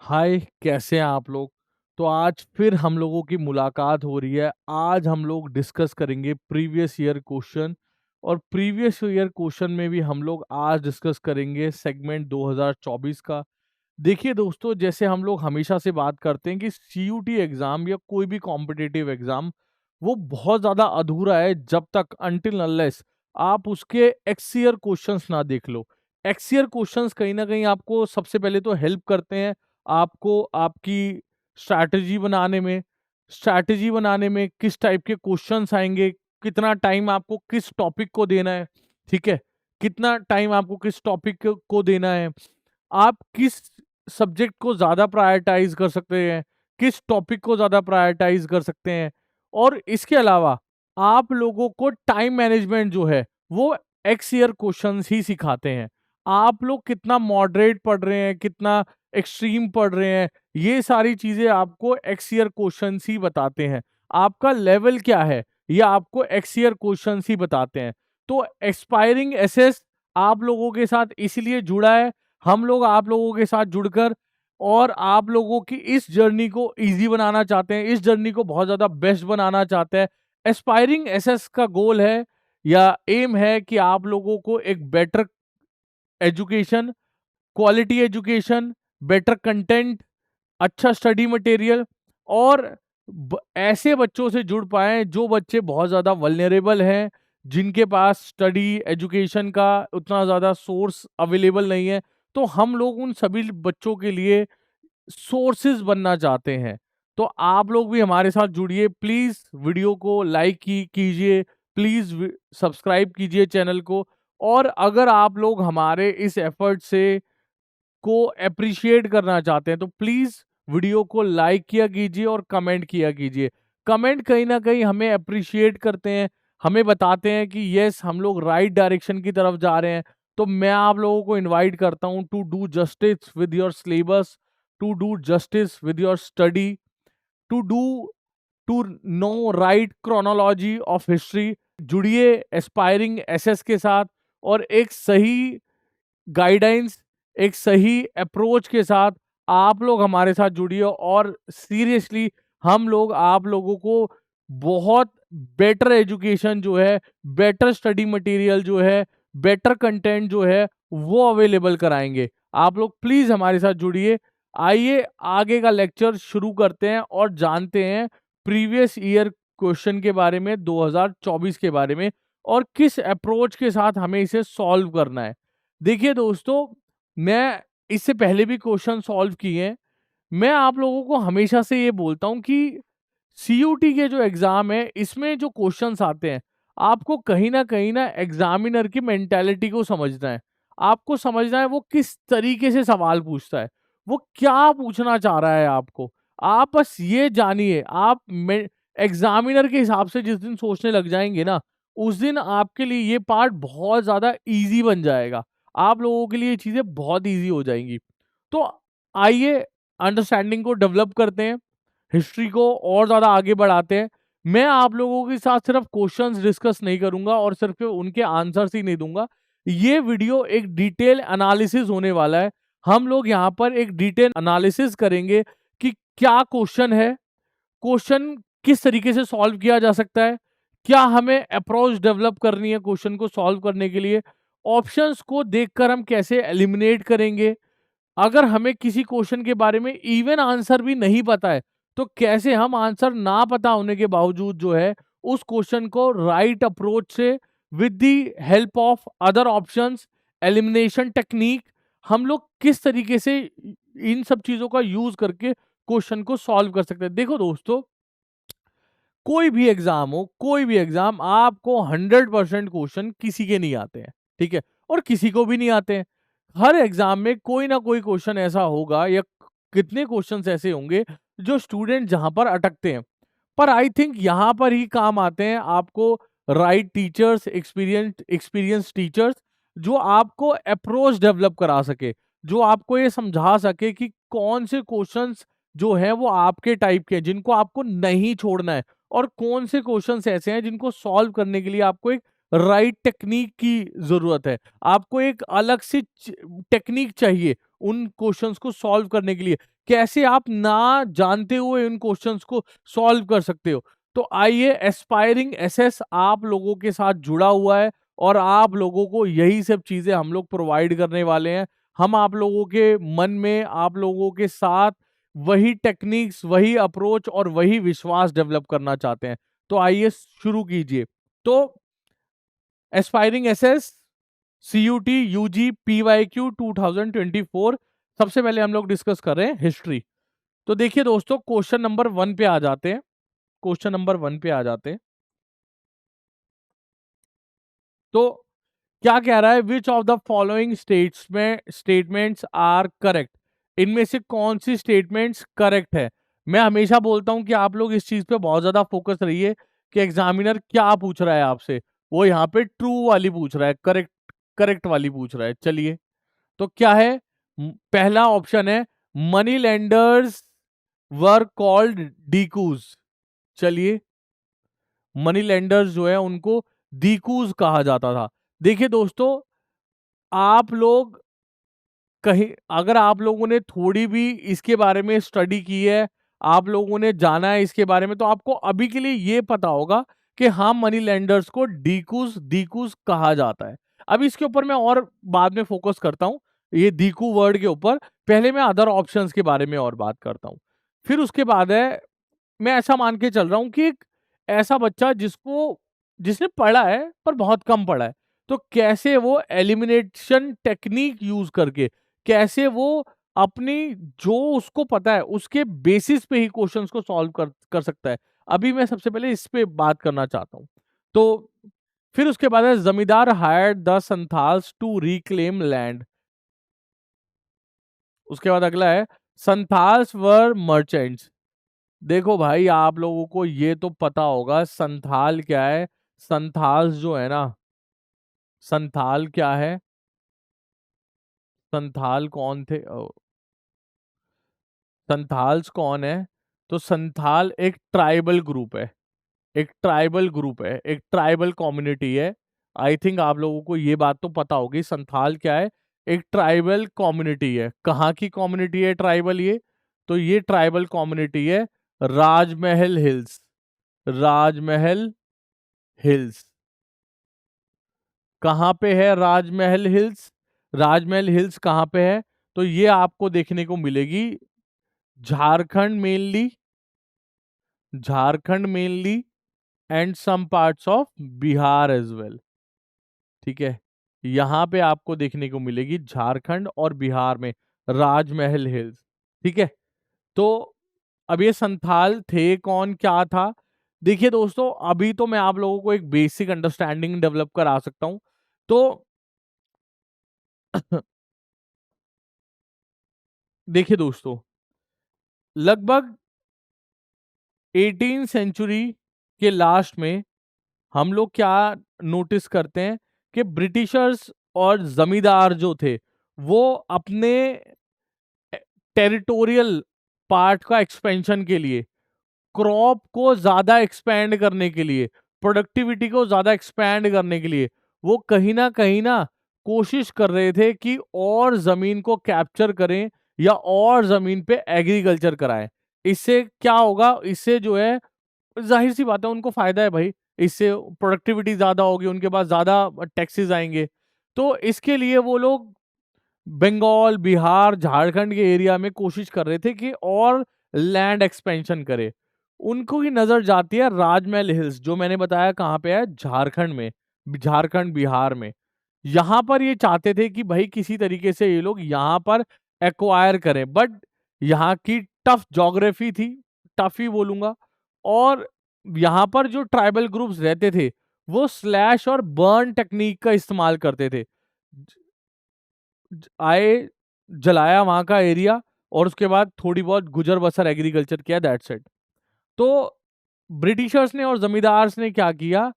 हाय, कैसे हैं आप लोग? तो आज फिर हम लोगों की मुलाकात हो रही है। आज हम लोग डिस्कस करेंगे प्रीवियस ईयर क्वेश्चन और प्रीवियस ईयर क्वेश्चन में भी हम लोग आज डिस्कस करेंगे सेगमेंट 2024 का। देखिए दोस्तों, जैसे हम लोग हमेशा से बात करते हैं कि सीयूटी एग्ज़ाम या कोई भी कॉम्पिटिटिव एग्ज़ाम, वो बहुत ज़्यादा अधूरा है जब तक अनटिल अनलेस आप उसके एक्स ईयर क्वेश्चंस ना देख लो। एक्स ईयर क्वेश्चंस कहीं न कहीं आपको सबसे पहले तो हेल्प करते हैं, आपको आपकी स्ट्रैटेजी बनाने में। स्ट्रैटेजी बनाने में किस टाइप के क्वेश्चंस आएँगे, कितना टाइम आपको किस टॉपिक को देना है, ठीक है? कितना टाइम आपको किस टॉपिक को देना है। आप किस सब्जेक्ट को ज़्यादा प्रायोरिटाइज़ कर सकते हैं, किस टॉपिक को ज़्यादा प्रायोरिटाइज़ कर सकते हैं और इसके अलावा आप लोगों को टाइम मैनेजमेंट जो है, वो एक्स ईयर क्वेश्चंस ही सिखाते हैं। आप लोग कितना मॉडरेट पढ़ रहे हैं, कितना एक्सट्रीम पढ़ रहे हैं, ये सारी चीज़ें आपको एक्स ईयर क्वेश्चंस ही बताते हैं। आपका लेवल क्या है, ये आपको एक्स ईयर क्वेश्चंस ही बताते हैं। तो एक्सपायरिंग एसेस आप लोगों के साथ इसीलिए जुड़ा है, हम लोग आप लोगों के साथ जुड़कर और आप लोगों की इस जर्नी को ईज़ी बनाना चाहते हैं, इस जर्नी को बहुत ज़्यादा बेस्ट बनाना चाहते हैं। एस्पायरिंग एसेस का गोल है या एम है कि आप लोगों को एक better education, quality education, better content, अच्छा स्टडी मटेरियल और ऐसे बच्चों से जुड़ पाएँ जो बच्चे बहुत ज़्यादा वल्नरेबल हैं, जिनके पास स्टडी एजुकेशन का उतना ज़्यादा सोर्स अवेलेबल नहीं है। तो हम लोग उन सभी बच्चों के लिए सोर्सेज़ बनना चाहते हैं। तो आप लोग भी हमारे साथ जुड़िए, प्लीज़ वीडियो को लाइक कीजिए, प्लीज़ सब्सक्राइब कीजिए चैनल को और अगर आप लोग हमारे इस एफर्ट से को एप्रिशिएट करना चाहते हैं तो प्लीज़ वीडियो को लाइक किया कीजिए और कमेंट किया कीजिए। कमेंट कहीं न कहीं हमें एप्रिशिएट करते हैं, हमें बताते हैं कि यस हम लोग राइट डायरेक्शन की तरफ जा रहे हैं। तो मैं आप लोगों को इनवाइट करता हूँ to do justice with your syllabus, to do justice with your study, to do to know right chronology of history. जुड़िए एस्पायरिंग एसएस के साथ और एक सही गाइडेंस, एक सही अप्रोच के साथ आप लोग हमारे साथ जुड़िए और सीरियसली हम लोग आप लोगों को बहुत बेटर एजुकेशन जो है, बेटर स्टडी मटेरियल जो है, बेटर कंटेंट जो है, वो अवेलेबल कराएँगे। आप लोग प्लीज़ हमारे साथ जुड़िए। आइए आगे का लेक्चर शुरू करते हैं और जानते हैं प्रीवियस ईयर क्वेश्चन के बारे में, 2024 के बारे में और किस अप्रोच के साथ हमें इसे सॉल्व करना है। देखिए दोस्तों, मैं इससे पहले भी क्वेश्चन सॉल्व किए हैं। मैं आप लोगों को हमेशा से ये बोलता हूँ कि सीयूटी के जो एग्ज़ाम है, इसमें जो क्वेश्चन्स आते हैं, आपको कहीं न एग्ज़ामिनर की मेंटालिटी को समझना है। आपको समझना है वो किस तरीके से सवाल पूछता है, वो क्या पूछना चाह रहा है आपको। आप बस ये जानिए, आप में एग्ज़ामिनर के हिसाब से जिस दिन सोचने लग जाएँगे ना, उस दिन आपके लिए ये पार्ट बहुत ज़्यादा ईज़ी बन जाएगा। आप लोगों के लिए ये चीज़ें बहुत ईज़ी हो जाएँगी। तो आइए अंडरस्टैंडिंग को डेवलप करते हैं, हिस्ट्री को और ज़्यादा आगे बढ़ाते हैं। मैं आप लोगों के साथ सिर्फ क्वेश्चंस डिस्कस नहीं करूँगा और सिर्फ उनके आंसर्स ही नहीं दूँगा। ये वीडियो एक डिटेल एनालिसिस होने वाला है। हम लोग यहाँ पर एक डिटेल एनालिसिस करेंगे कि क्या क्वेश्चन है, क्वेश्चन किस तरीके से सॉल्व किया जा सकता है, क्या हमें अप्रोच डेवलप करनी है क्वेश्चन को सॉल्व करने के लिए, ऑप्शंस को देखकर हम कैसे एलिमिनेट करेंगे, अगर हमें किसी क्वेश्चन के बारे में इवन आंसर भी नहीं पता है, तो कैसे हम आंसर ना पता होने के बावजूद जो है, उस क्वेश्चन को राइट अप्रोच से with the help of other options, elimination technique, हम लोग किस तरीके से इन सब चीज़ों का यूज़ करके क्वेश्चन को सॉल्व कर सकते हैं। देखो दोस्तों, कोई भी एग्ज़ाम हो, कोई भी एग्ज़ाम आपको 100% क्वेश्चन किसी के नहीं आते हैं, ठीक है? और किसी को भी नहीं आते हैं। हर एग्ज़ाम में कोई ना कोई क्वेश्चन ऐसा होगा या कितने क्वेश्चन्स ऐसे होंगे जो स्टूडेंट जहाँ पर अटकते हैं। पर आई थिंक यहाँ पर ही काम आते हैं आपको राइट टीचर्स, एक्सपीरियंस टीचर्स जो आपको अप्रोच डेवलप करा सके, जो आपको ये समझा सके कि कौन से क्वेश्चन्स जो हैं वो आपके टाइप के हैं, जिनको आपको नहीं छोड़ना है और कौन से क्वेश्चन्स ऐसे हैं जिनको सॉल्व करने के लिए आपको एक राइट टेक्निक की जरूरत है, आपको एक अलग से टेक्निक चाहिए उन क्वेश्चंस को सॉल्व करने के लिए। कैसे आप ना जानते हुए उन क्वेश्चंस को सॉल्व कर सकते हो। तो आइए, एस्पायरिंग एसएस आप लोगों के साथ जुड़ा हुआ है और आप लोगों को यही सब चीजें हम लोग प्रोवाइड करने वाले हैं। हम आप लोगों के मन में, आप लोगों के साथ वही टेक्निक्स, वही अप्रोच और वही विश्वास डेवलप करना चाहते हैं। तो आइए शुरू कीजिए। तो aspiring SS CUET UG PYQ 2024, सबसे पहले हम लोग डिस्कस कर रहे हैं हिस्ट्री। तो देखिए दोस्तों, क्वेश्चन नंबर 1 पे आ जाते हैं। क्वेश्चन नंबर 1 पे आ जाते हैं। तो क्या कह रहा है, which of the following statements are correct. इनमें से कौन सी स्टेटमेंट्स करेक्ट है। मैं हमेशा बोलता हूं कि आप लोग इस चीज पे बहुत ज्यादा फोकस रहिए कि एग्जामिनर क्या पूछ रहा है आपसे। वो यहाँ पे ट्रू वाली पूछ रहा है, करेक्ट करेक्ट वाली पूछ रहा है। चलिए, तो क्या है, पहला ऑप्शन है, मनी लेंडर्स वर कॉल्ड डीकूज। चलिए, मनी लेंडर्स जो है उनको डीकूज कहा जाता था। देखिए दोस्तों, आप लोग कहीं, अगर आप लोगों ने थोड़ी भी इसके बारे में स्टडी की है, आप लोगों ने जाना है इसके बारे में, तो आपको अभी के लिए ये पता होगा कि हाँ, मनी लेंडर्स को डीकूज डीकूज कहा जाता है। अब इसके ऊपर मैं और बाद में फोकस करता हूँ, ये डीकू वर्ड के ऊपर। पहले मैं अदर ऑप्शंस के बारे में और बात करता हूँ। फिर उसके बाद है, मैं ऐसा मान के चल रहा हूं कि एक ऐसा बच्चा जिसने पढ़ा है पर बहुत कम पढ़ा है, तो कैसे वो एलिमिनेशन टेक्निक यूज करके, कैसे वो अपनी, जो उसको पता है उसके बेसिस पे ही क्वेश्चंस को सॉल्व कर सकता है। अभी मैं सबसे पहले इस पे बात करना चाहता हूं। तो फिर उसके बाद है, zamindar hired the Santhals to reclaim land. उसके बाद अगला है, संथाल्स वर मर्चेंट्स। देखो भाई, आप लोगों को ये तो पता होगा संथाल क्या है। संथाल्स जो है ना, संथाल क्या है, संथाल कौन थे, संथाल्स कौन है। तो संथाल एक ट्राइबल ग्रुप है, एक ट्राइबल ग्रुप है, एक ट्राइबल कम्युनिटी है। आई थिंक आप लोगों को ये बात तो पता होगी, संथाल क्या है, एक ट्राइबल कम्युनिटी है। कहाँ की कम्युनिटी है ट्राइबल ये, तो ये ट्राइबल कम्युनिटी है राजमहल हिल्स। राजमहल हिल्स कहाँ पे है, राजमहल हिल्स। राजमहल हिल्स कहाँ पे है, तो ये आपको देखने को मिलेगी Jharkhand mainly, Jharkhand mainly and some parts of Bihar as well. ठीक है, यहाँ पे आपको देखने को मिलेगी झारखंड और बिहार में राजमहल हिल्स। ठीक है, तो अब ये संथाल थे कौन, क्या था। देखिए दोस्तों, अभी तो मैं आप लोगों को एक बेसिक अंडरस्टैंडिंग डेवलप करा सकता हूं। तो देखिए दोस्तों, लगभग 18 सेंचुरी के लास्ट में हम लोग क्या नोटिस करते हैं कि ब्रिटिशर्स और जमींदार जो थे, वो अपने टेरिटोरियल पार्ट का एक्सपेंशन के लिए, क्रॉप को ज्यादा एक्सपैंड करने के लिए, प्रोडक्टिविटी को ज्यादा एक्सपैंड करने के लिए, वो कहीं ना कोशिश कर रहे थे कि और जमीन को कैप्चर करें या और जमीन पे एग्रीकल्चर कराएं। इससे क्या होगा, इससे जो है, जाहिर सी बात है उनको फायदा है भाई, इससे प्रोडक्टिविटी ज्यादा होगी, उनके पास ज्यादा टैक्सेस आएंगे। तो इसके लिए वो लोग बंगाल, बिहार, झारखंड के एरिया में कोशिश कर रहे थे कि और लैंड एक्सपेंशन करे। उनको ही नजर जाती है राजमहल हिल्स, जो मैंने बताया कहाँ पे है, झारखंड में, झारखंड बिहार में। यहां पर ये चाहते थे कि भाई किसी तरीके से ये लोग यहाँ पर एक्वायर करें, बट यहाँ की टफ ज्योग्राफी थी, टफ ही बोलूंगा। और यहाँ पर जो ट्राइबल ग्रुप्स रहते थे, वो स्लैश और बर्न टेक्निक का इस्तेमाल करते थे। आए, जलाया वहां का एरिया, और उसके बाद थोड़ी बहुत गुजर बसर एग्रीकल्चर किया, दैट्स इट। तो ब्रिटिशर्स ने और जमींदार्स ने क्या किया,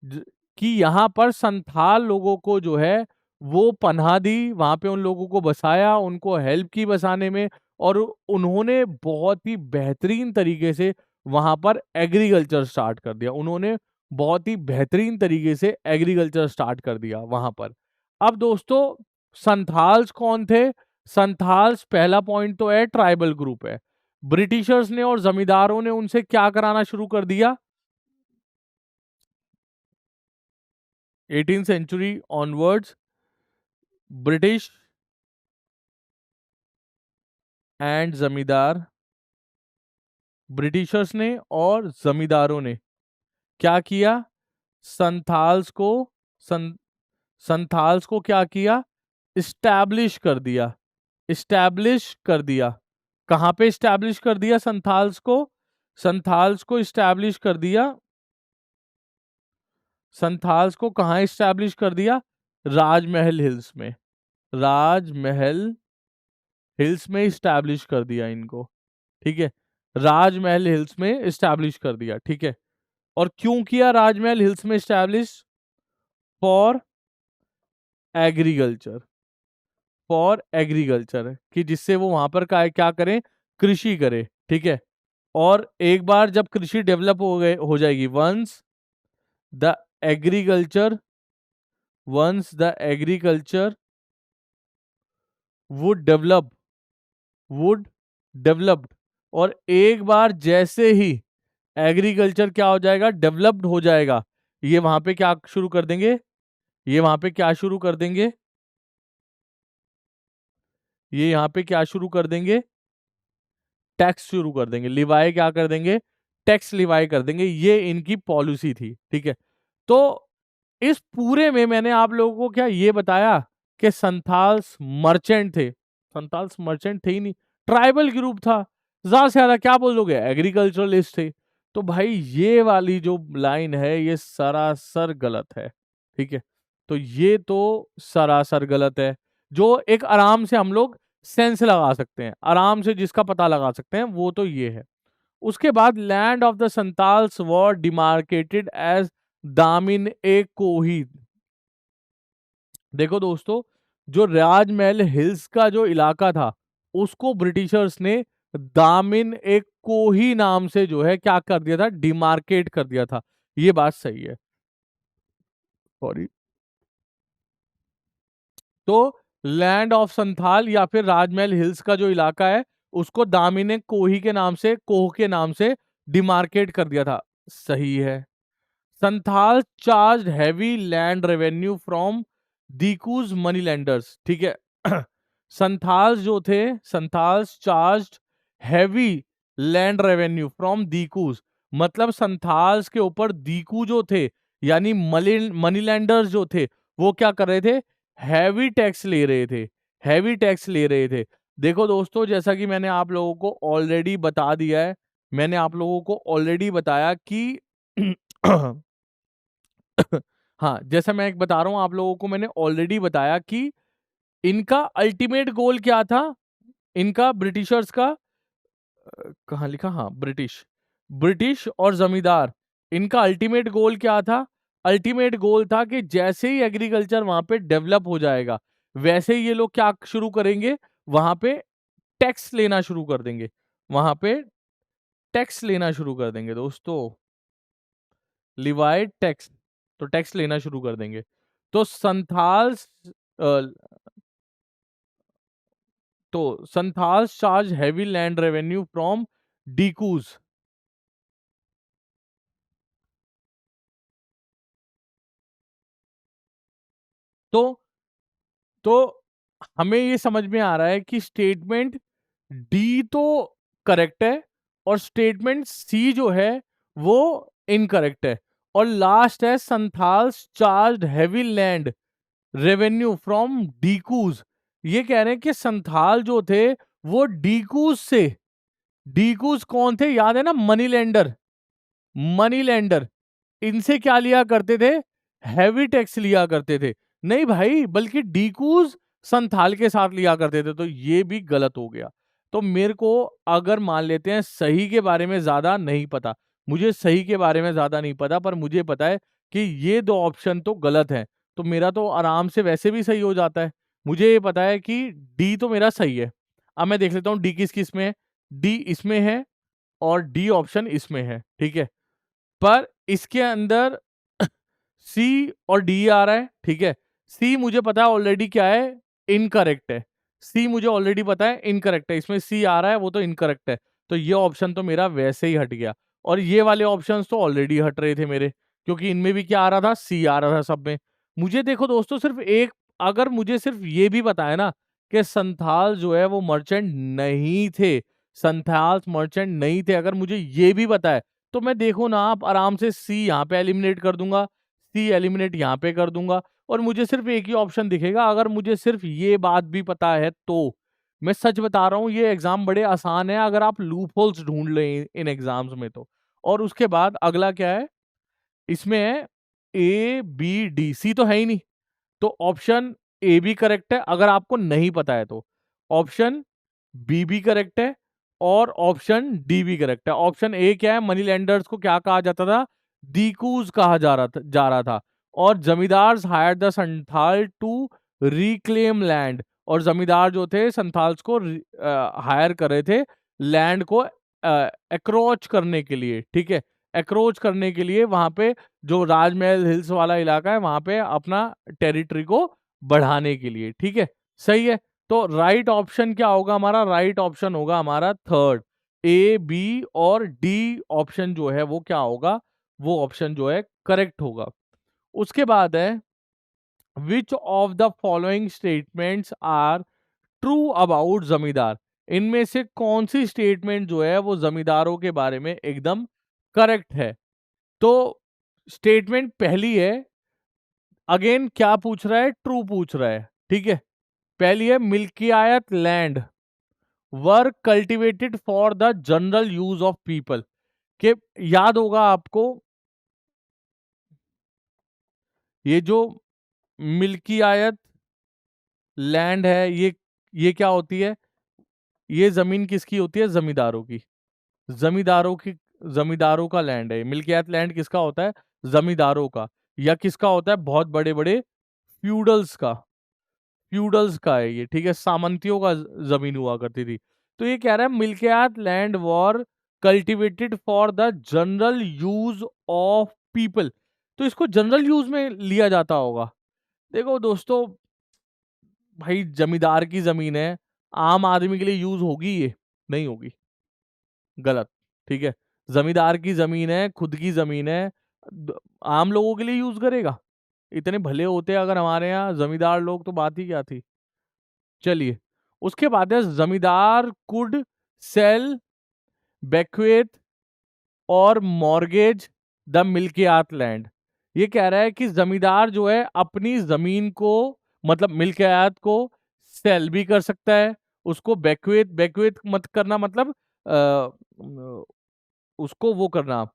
ज- कि यहाँ पर संथाल लोगों को जो है वो पनाह दी, वहां पे उन लोगों को बसाया, उनको हेल्प की बसाने में, और उन्होंने बहुत ही बेहतरीन तरीके से वहां पर एग्रीकल्चर स्टार्ट कर दिया। उन्होंने बहुत ही बेहतरीन तरीके से एग्रीकल्चर स्टार्ट कर दिया वहां पर। अब दोस्तों संथाल्स कौन थे? संथाल्स पहला पॉइंट तो है ट्राइबल ग्रुप है। ब्रिटिशर्स ने और जमींदारों ने उनसे क्या कराना शुरू कर दिया? 18th century onwards British and zamindar, Britishers ने और जमींदारों ने क्या किया? संथाल्स को सं, संथाल्स को क्या किया? इस्टैब्लिश कर दिया। इस्टैब्लिश कर दिया। कहां पे इस्टैब्लिश कर दिया संथाल्स को? संथाल्स को इस्टैब्लिश कर दिया। संथाल्स को कहां इस्टैब्लिश कर दिया? राजमहल हिल्स में। राजमहल हिल्स में इस्टैब्लिश कर दिया इनको। ठीक है, राजमहल हिल्स में इस्टैब्लिश कर दिया। ठीक है, और क्यों किया राजमहल हिल्स में establish? For agriculture. For agriculture, कि जिससे वो वहां पर क्या करें? कृषि करें। ठीक है, और एक बार जब कृषि डेवलप हो जाएगी, the agriculture once the agriculture would develop would developed, और एक बार जैसे ही एग्रीकल्चर क्या हो जाएगा? डेवलप्ड हो जाएगा, ये वहां पे क्या शुरू कर देंगे? ये वहां पे क्या शुरू कर देंगे? ये यहां पे क्या शुरू कर देंगे? टैक्स शुरू कर देंगे। लिवाई क्या कर देंगे? टैक्स लिवाई कर देंगे। ये इनकी पॉलिसी थी। ठीक है, तो इस पूरे में मैंने आप लोगों को क्या ये बताया कि संथाल्स मर्चेंट थे? संथाल्स मर्चेंट थे ही नहीं, ट्राइबल ग्रुप था। ज्यादा से ज्यादा क्या बोलोगे? एग्रीकल्चरलिस्ट थे। तो भाई ये वाली जो लाइन है ये सरासर गलत है। ठीक है, तो ये तो सरासर गलत है। जो एक आराम से हम लोग सेंस लगा सकते हैं, आराम से जिसका पता लगा सकते हैं, वो तो ये है। उसके बाद land of the Santals were demarcated as Damin i Koh. देखो दोस्तों, जो राजमहल हिल्स का जो इलाका था उसको ब्रिटिशर्स ने दामिन ए कोही नाम से जो है क्या कर दिया था? डिमार्केट कर दिया था। ये बात सही है। सॉरी। तो लैंड ऑफ संथाल या फिर राजमहल हिल्स का जो इलाका है उसको दामिने कोही के नाम से, कोह के नाम से डिमार्केट कर दिया था। सही है। Santhal charge heavy land revenue from dikus money lenders. ठीक है, संथाल्स जो थे, Santhals charge heavy land revenue from dikus, मतलब संथाल्स के ऊपर दीकू जो थे यानी मनी लैंडर्स जो थे वो क्या कर रहे थे? हैवी टैक्स ले रहे थे। हैवी टैक्स ले रहे थे। देखो दोस्तों, जैसा कि मैंने आप लोगों को ऑलरेडी बता दिया है, मैंने आप लोगों को ऑलरेडी बताया कि हाँ, जैसा मैं एक बता रहा हूं आप लोगों को, मैंने ऑलरेडी बताया कि इनका अल्टीमेट गोल क्या था? इनका ब्रिटिशर्स का कहाँ लिखा? हाँ, ब्रिटिश, ब्रिटिश और जमींदार, इनका अल्टीमेट गोल क्या था? अल्टीमेट गोल था कि जैसे ही एग्रीकल्चर वहां पे डेवलप हो जाएगा वैसे ही ये लोग क्या शुरू करेंगे? वहां पे टैक्स लेना शुरू कर देंगे। वहां पे टैक्स लेना शुरू कर देंगे दोस्तों, लिवाइड टैक्स। तो टैक्स लेना शुरू कर देंगे। तो संथाल्स तो Santhals charge heavy land revenue from dikus. तो तो हमें ये समझ में आ रहा है कि स्टेटमेंट डी तो करेक्ट है और स्टेटमेंट सी जो है वो इनकरेक्ट है। और लास्ट है Santhals charge heavy land revenue from dikus. ये कह रहे हैं कि संथाल जो थे वो डीकूज से, डीकूज कौन थे? याद है ना? Money lender. मनी लेंडर इनसे क्या लिया करते थे? हैवी टैक्स लिया करते थे। नहीं भाई, बल्कि डीकूज संथाल के साथ लिया करते थे। तो ये भी गलत हो गया। तो मेरे को, अगर मान लेते हैं सही के बारे में ज्यादा नहीं पता, मुझे सही के बारे में ज्यादा नहीं पता, पर मुझे पता है कि ये दो ऑप्शन तो गलत है, तो मेरा तो आराम से वैसे भी सही हो जाता है। मुझे ये पता है कि डी तो मेरा सही है। अब मैं देख लेता हूं डी किस किस में है। डी इसमें है और डी ऑप्शन इसमें है। ठीक है, पर इसके अंदर सी और डी आ रहा है, ठीक है। सी मुझे पता है ऑलरेडी क्या है, इनकरेक्ट है। सी मुझे ऑलरेडी पता है इनकरेक्ट है, इसमें सी आ रहा है वो तो इनकरेक्ट है, तो ये ऑप्शन तो मेरा वैसे ही हट गया। और ये वाले ऑप्शंस तो ऑलरेडी हट रहे थे मेरे, क्योंकि इनमें भी क्या आ रहा था, सी आ रहा था सब में। मुझे देखो दोस्तों, सिर्फ एक, अगर मुझे सिर्फ ये भी पता है ना कि संथाल जो है वो मर्चेंट नहीं थे, संथाल मर्चेंट नहीं थे, अगर मुझे ये भी पता है, तो मैं देखो ना आप आराम से सी यहाँ पे एलिमिनेट कर दूंगा, सी एलिमिनेट यहाँ पे कर दूंगा, और मुझे सिर्फ एक ही ऑप्शन दिखेगा। अगर मुझे सिर्फ ये बात भी पता है तो मैं सच बता रहा हूँ, ये एग्जाम बड़े आसान है अगर आप लूप होल्स ढूंढ लें इन एग्जाम्स में तो। और उसके बाद अगला क्या है, इसमें है ए बी डी, सी तो है ही नहीं, तो ऑप्शन ए भी करेक्ट है अगर आपको नहीं पता है तो, ऑप्शन बी भी करेक्ट है, और ऑप्शन डी भी करेक्ट है। ऑप्शन ए क्या है, मनी लेंडर्स को क्या कहा जाता था, दीकूज कहा जा रहा था। और zamindar hire the Santhal to reclaim land, और जमींदार जो थे संथाल्स को हायर कर रहे थे लैंड को अक्रोच करने के लिए, ठीक है, अक्रोच करने के लिए वहां पे जो राजमहल हिल्स वाला इलाका है वहां पे अपना टेरिटरी को बढ़ाने के लिए, ठीक है। सही है, तो राइट ऑप्शन क्या होगा हमारा, राइट ऑप्शन होगा हमारा थर्ड, ए बी और डी ऑप्शन जो है वो क्या होगा, वो ऑप्शन जो है करेक्ट होगा। उसके बाद है, which of the following statements are true about zamindar, इनमें से कौन सी स्टेटमेंट जो है वो जमींदारों के बारे में एकदम करेक्ट है। तो स्टेटमेंट पहली है, अगेन क्या पूछ रहा है, ट्रू पूछ रहा है, ठीक है। पहली है, milkiyat land were cultivated for the general use of people, के याद होगा आपको, ये जो मिल्कियात लैंड है, ये क्या होती है, ये जमीन किसकी होती है, जमींदारों की, जमींदारों की, जमींदारों का लैंड है। मिल्कियात लैंड किसका होता है, जमींदारों का, या किसका होता है, बहुत बड़े बड़े फ्यूडल्स का, फ्यूडल्स का है ये, ठीक है, सामंतियों का जमीन हुआ करती थी। तो ये कह रहा है milkiyat land were cultivated for the general use of people, तो इसको जनरल यूज में लिया जाता होगा। देखो दोस्तों, भाई जमींदार की जमीन है, आम आदमी के लिए यूज होगी ये, नहीं होगी, गलत, ठीक है। जमींदार की जमीन है, खुद की जमीन है, आम लोगों के लिए यूज करेगा, इतने भले होते अगर हमारे यहाँ जमींदार लोग, तो बात ही क्या थी। चलिए, उसके बाद है, जमींदार कुड सेल बेक्वेट और मॉर्गेज द मिल्कियात लैंड, ये कह रहा है कि जमींदार जो है अपनी जमीन को, मतलब मिल्कियात को सेल भी कर सकता है, उसको बेक्वेट, बेक्वेट मत करना मतलब उसको वो करना,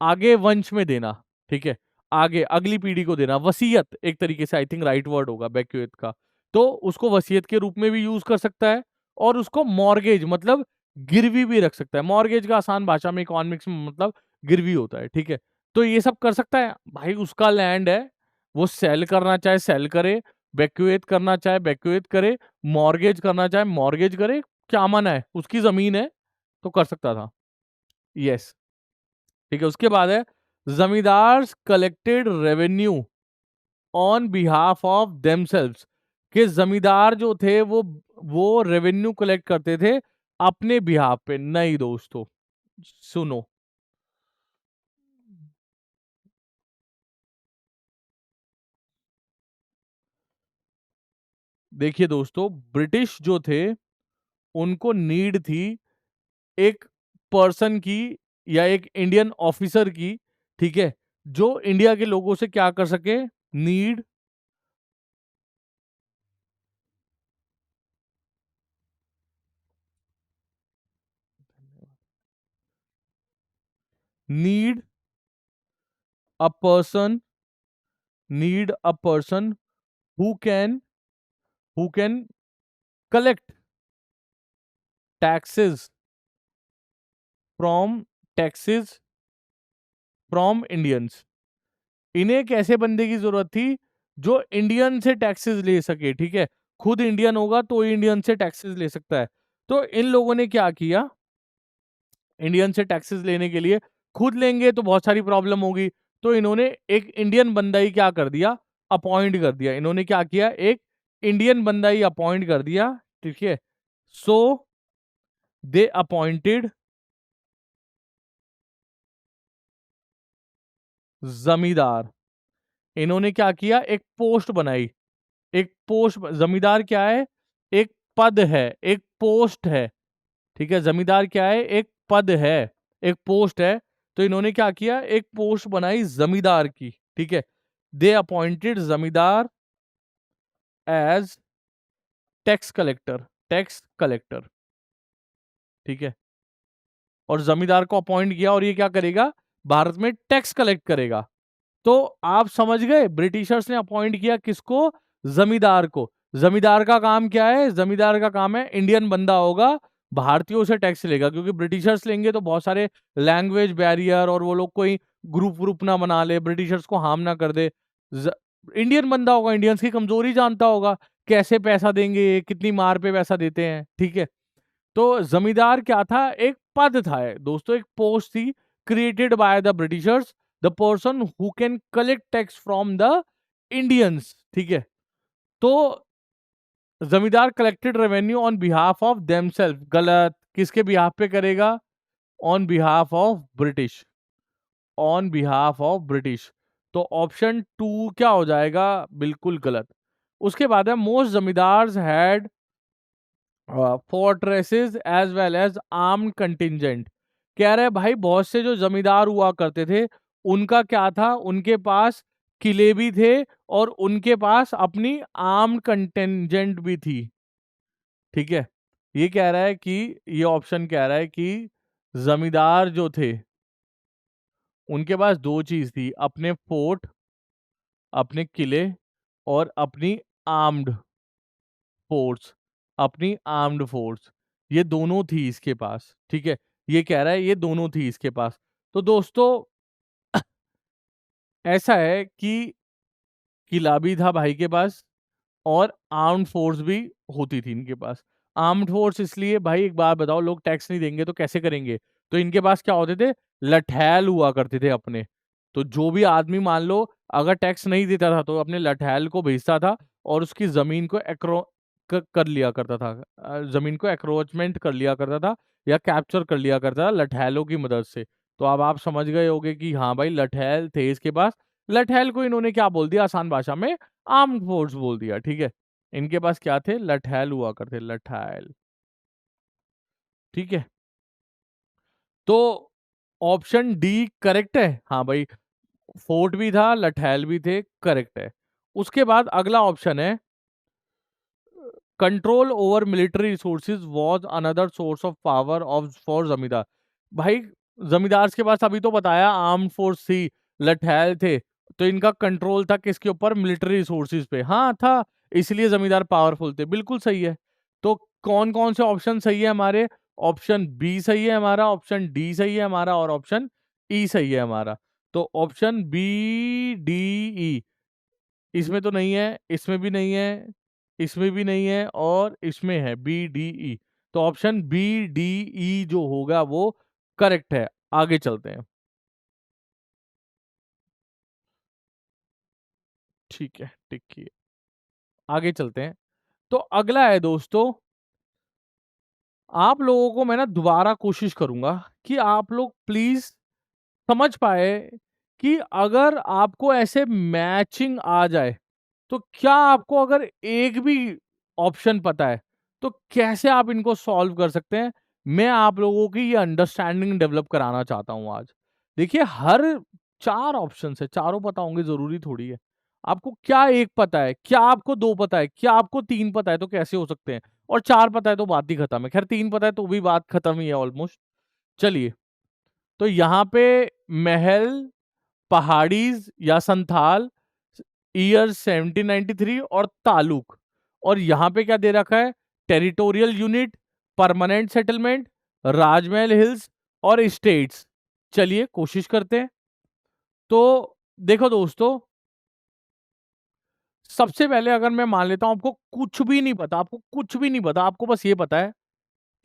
आगे वंश में देना, ठीक है, आगे अगली पीढ़ी को देना, वसीयत एक तरीके से, आई थिंक राइट वर्ड होगा बेक्वेट का, तो उसको वसीयत के रूप में भी यूज कर सकता है, और उसको मॉर्गेज मतलब गिरवी भी रख सकता है। मॉर्गेज का आसान भाषा में, इकोनॉमिक्स में मतलब गिरवी होता है, ठीक है। तो ये सब कर सकता है भाई, उसका लैंड है, वो सेल करना चाहे सेल करे, बेक्वेट करना चाहे बेक्वेट करे, मॉर्गेज करना चाहे मॉर्गेज करे, क्या माना है, उसकी जमीन है तो कर सकता था। यस, ठीक है। उसके बाद है, जमींदार collected revenue on behalf of themselves, के जमींदार जो थे वो रेवेन्यू कलेक्ट करते थे अपने बिहाफ पे, नहीं दोस्तों, सुनो, देखिए दोस्तों, ब्रिटिश जो थे उनको नीड थी एक पर्सन की, या एक इंडियन ऑफिसर की, ठीक है, जो इंडिया के लोगों से क्या कर सके, need, need a person, need a person who can, who can collect taxes from, taxes from Indians, इन्हें एक ऐसे बंदे की जरूरत थी जो इंडियन से टैक्सेस ले सके, ठीक है, खुद इंडियन होगा तो ही इंडियन से टैक्सेस ले सकता है। तो इन लोगों ने क्या किया, इंडियन से टैक्सेस लेने के लिए खुद लेंगे तो बहुत सारी प्रॉब्लम होगी, तो इन्होंने एक इंडियन बंदा ही क्या कर दिया, अपॉइंट कर दिया। इन्होंने क्या किया, एक इंडियन बंदा ही अपॉइंट कर दिया, ठीक है। सो दे अपॉइंटेड जमींदार। इन्होंने क्या किया, एक पोस्ट बनाई, एक पोस्ट। जमींदार क्या है, एक पद है, एक पोस्ट है, ठीक है। जमींदार क्या है, एक पद है, एक पोस्ट है। तो इन्होंने क्या किया, एक पोस्ट बनाई जमींदार की, ठीक है। They appointed zamindar as tax collector, tax collector, ठीक है। और जमींदार को अपॉइंट किया, और ये क्या करेगा, भारत में टैक्स कलेक्ट करेगा। तो आप समझ गए, ब्रिटिशर्स ने अपॉइंट किया किसको, जमींदार को। जमींदार का काम क्या है, जमींदार का काम है इंडियन बंदा होगा, भारतीयों से टैक्स लेगा, क्योंकि ब्रिटिशर्स लेंगे तो बहुत सारे लैंग्वेज बैरियर, और वो लोग कोई ग्रुप व्रुप ना बना ले, ब्रिटिशर्स को हार्म ना कर दे। इंडियन बंदा होगा, इंडियंस की कमजोरी जानता होगा, कैसे पैसा देंगे, कितनी मार पे पैसा देते हैं, ठीक है। तो जमींदार क्या था, एक पद था दोस्तों, एक पोस्ट थी, created by the Britishers, the person who can collect tax from the Indians, ठीक है। तो zamindar collected revenue on behalf of themselves, गलत। किसके बिहाफ पे करेगा, on behalf of British, on behalf of British. तो ऑप्शन टू क्या हो जाएगा, बिल्कुल गलत। उसके बाद है most zamindars had fortresses as well as armed contingent. कह रहे भाई बहुत से जो जमींदार हुआ करते थे, उनका क्या था, उनके पास किले भी थे, और उनके पास अपनी आर्म्ड कंटिंजेंट भी थी, ठीक है। ये कह रहा है कि, ये ऑप्शन कह रहा है कि जमींदार जो थे, उनके पास दो चीज थी, अपने फोर्ट, अपने किले, और अपनी आर्म्ड फोर्स, अपनी आर्म्ड फोर्स, ये दोनों थी इसके पास, ठीक है। ये कह रहा है ये दोनों थी इसके पास। तो दोस्तों ऐसा है कि किला भी था भाई के पास, और आर्म्ड फोर्स भी होती थी इनके पास। आर्म्ड फोर्स इसलिए, भाई एक बात बताओ, लोग टैक्स नहीं देंगे तो कैसे करेंगे, तो इनके पास क्या होते थे, लठैल हुआ करते थे अपने। तो जो भी आदमी मान लो अगर टैक्स नहीं देता था, तो अपने लठैल को भेजता था, और उसकी जमीन को कर लिया करता था, जमीन को एक्रोचमेंट कर लिया करता था, या कैप्चर कर लिया करता था लठैलों की मदद से। तो अब आप समझ गए होगे कि हाँ भाई लठैल थे इसके पास। लठैल को इन्होंने क्या बोल दिया, आसान भाषा में आर्म्ड फोर्स बोल दिया, ठीक है। इनके पास क्या थे, लठैल हुआ करते, लठैल, ठीक है। तो ऑप्शन डी करेक्ट है, हाँ भाई, फोर्ट भी था, लठैल भी थे, करेक्ट है। उसके बाद अगला ऑप्शन है, control over military resources was another source of power of for जमींदार। भाई जमींदार के पास अभी तो बताया आर्म फोर्स थी, लठैल थे, तो इनका कंट्रोल था किसके ऊपर, मिलिट्री रिसोर्सेज पे, हाँ था, इसलिए जमींदार पावरफुल थे, बिल्कुल सही है। तो कौन कौन से ऑप्शन सही है हमारे, ऑप्शन बी सही है हमारा, ऑप्शन डी सही है हमारा, और ऑप्शन ई सही है हमारा। तो ऑप्शन बी, डी, ई, इसमें तो नहीं है, इसमें भी नहीं है, इसमें भी नहीं है, और इसमें है बी, डी, ई। तो ऑप्शन बी, डी, ई जो होगा वो करेक्ट है। आगे चलते हैं, ठीक है, ठीक है, आगे चलते हैं। तो अगला है दोस्तों, आप लोगों को मैं ना दोबारा कोशिश करूंगा कि आप लोग प्लीज समझ पाए कि अगर आपको ऐसे मैचिंग आ जाए, तो क्या आपको अगर एक भी ऑप्शन पता है, तो कैसे आप इनको सॉल्व कर सकते हैं। मैं आप लोगों की ये अंडरस्टैंडिंग डेवलप कराना चाहता हूं आज। देखिए हर चार ऑप्शन है, चारों पता होंगे जरूरी थोड़ी है। आपको क्या एक पता है, क्या आपको दो पता है, क्या आपको तीन पता है, तो कैसे हो सकते हैं। और चार पता है तो बात ही खत्म है, खैर तीन पता है तो भी बात खत्म ही है ऑलमोस्ट। चलिए, तो यहाँ पे महल, पहाड़ीज या संथाल, ईयर 1793, और तालुक। और यहां पे क्या दे रखा है, टेरिटोरियल यूनिट, परमानेंट सेटलमेंट, राजमहल हिल्स, और स्टेट्स। चलिए कोशिश करते हैं। तो देखो दोस्तों, सबसे पहले अगर मैं मान लेता हूं आपको कुछ भी नहीं पता, आपको कुछ भी नहीं पता, आपको बस ये पता है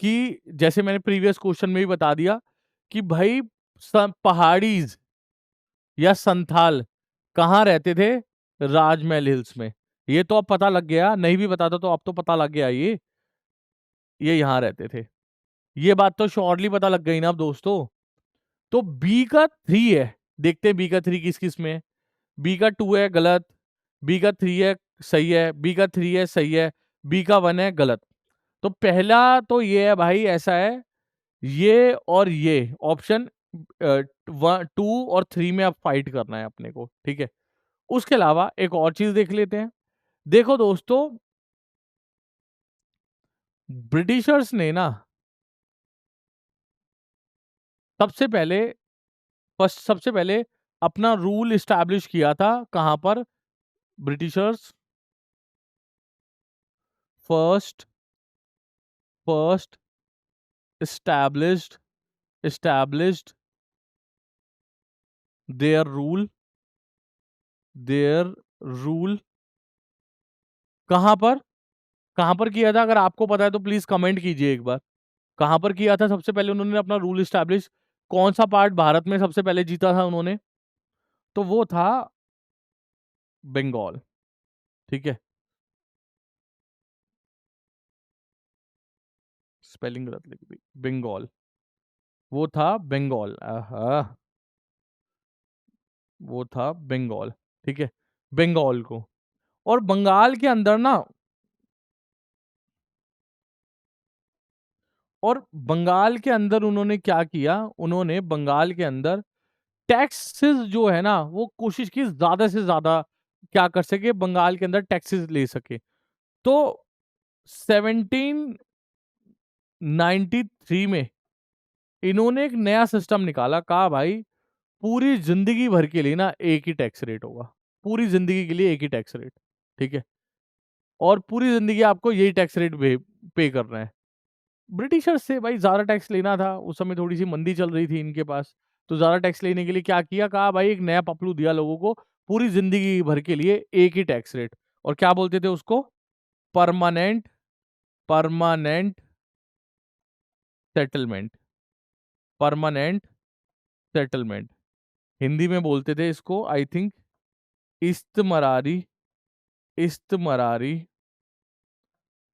कि जैसे मैंने प्रीवियस क्वेश्चन में भी बता दिया कि भाई पहाड़ीज या संथाल कहाँ रहते थे? राजमहल हिल्स में। ये तो अब पता लग गया, नहीं भी बताता तो अब तो पता लग गया ये यहाँ रहते थे। ये बात तो श्योरली पता लग गई ना अब दोस्तों। तो बी का 3 है, देखते हैं बी का 3 किस किस में है। बी का 2 है गलत, बी का 3 है सही है, बी का 3 है सही है, बी का 1 है गलत। तो पहला तो ये है भाई, ऐसा है ये और ये ऑप्शन 2 और 3 में अब फाइट करना है अपने को, ठीक है। उसके अलावा एक और चीज देख लेते हैं। देखो दोस्तों, ब्रिटिशर्स ने ना सबसे पहले फर्स्ट सबसे पहले अपना रूल इस्टेब्लिश किया था कहां पर? Britishers first first established their rule कहां पर? कहां पर किया था? अगर आपको पता है तो प्लीज कमेंट कीजिए एक बार। कहां पर किया था सबसे पहले उन्होंने अपना रूल इस्टेब्लिश? कौन सा पार्ट भारत में सबसे पहले जीता था उन्होंने? तो वो था बंगाल, ठीक है। स्पेलिंग गलत लिख दी, बंगाल। वो था बंगाल, वो था बंगाल, ठीक है। बंगाल को, और बंगाल के अंदर ना, और बंगाल के अंदर उन्होंने क्या किया, उन्होंने बंगाल के अंदर टैक्सेस जो है ना वो कोशिश की ज्यादा से ज्यादा क्या कर सके, बंगाल के अंदर टैक्सेस ले सके। तो 1793 में इन्होंने एक नया सिस्टम निकाला, कहा भाई पूरी जिंदगी भर के लिए ना एक ही टैक्स रेट होगा, पूरी जिंदगी के लिए एक ही टैक्स रेट, ठीक है। और पूरी जिंदगी आपको यही टैक्स रेट पे करना है। ब्रिटिशर्स से भाई ज्यादा टैक्स लेना था, उस समय थोड़ी सी मंदी चल रही थी इनके पास। तो ज्यादा टैक्स लेने के लिए क्या किया, कहा भाई एक नया पपलू दिया लोगों को, पूरी जिंदगी भर के लिए एक ही टैक्स रेट। और क्या बोलते थे उसको? Permanent permanent settlement. Permanent settlement Hindi में बोलते थे इसको आई थिंक इस्तमरारी, इस्तमरारी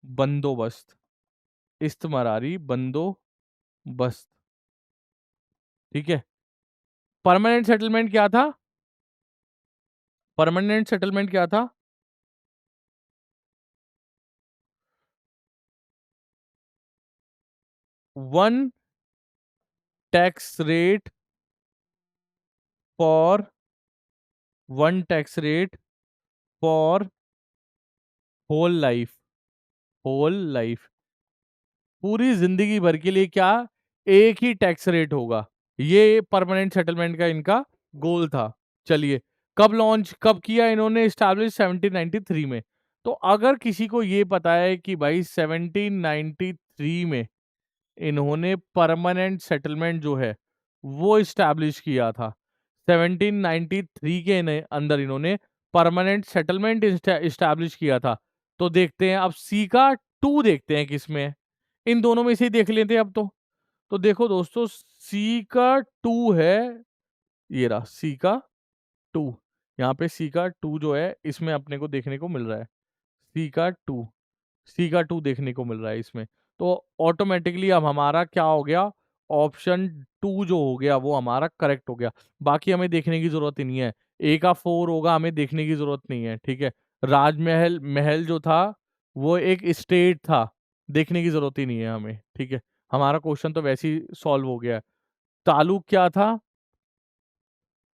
बंदोबस्त, इस्तमरारी बंदोबस्त, ठीक है। परमानेंट सेटलमेंट क्या था? परमानेंट सेटलमेंट क्या था? One tax rate for one tax rate for whole life, whole life, पूरी जिंदगी भर के लिए क्या, एक ही टैक्स रेट होगा। ये परमानेंट सेटलमेंट का इनका गोल था। चलिए, कब किया इन्होंने स्टैब्लिश? 1793 में। तो अगर किसी को ये पता है कि भाई 1793 में इन्होंने परमानेंट सेटलमेंट जो है वो इस्टेब्लिश किया था, 1793 के अंदर इन्होंने परमानेंट सेटलमेंट इस्टेब्लिश किया था। तो देखते हैं अब सी का 2 देखते हैं किसमें है। इन दोनों में से ही देख लेते हैं अब तो देखो दोस्तों, सी का 2 है, ये रहा सी का 2। यहाँ पे सी का 2 जो है इसमें अपने को देखने को मिल रहा है, सी का 2, सी का 2 देखने को मिल रहा है इसमें। तो ऑटोमेटिकली अब हमारा क्या हो गया, ऑप्शन 2 जो हो गया वो हमारा करेक्ट हो गया। बाकी हमें देखने की जरूरत ही नहीं है, ए का 4 होगा, हमें देखने की जरूरत नहीं है, ठीक है। राजमहल महल जो था वो एक स्टेट था, देखने की जरूरत ही नहीं है हमें, ठीक है। हमारा क्वेश्चन तो वैसे ही सॉल्व हो गया है। तालुक क्या था?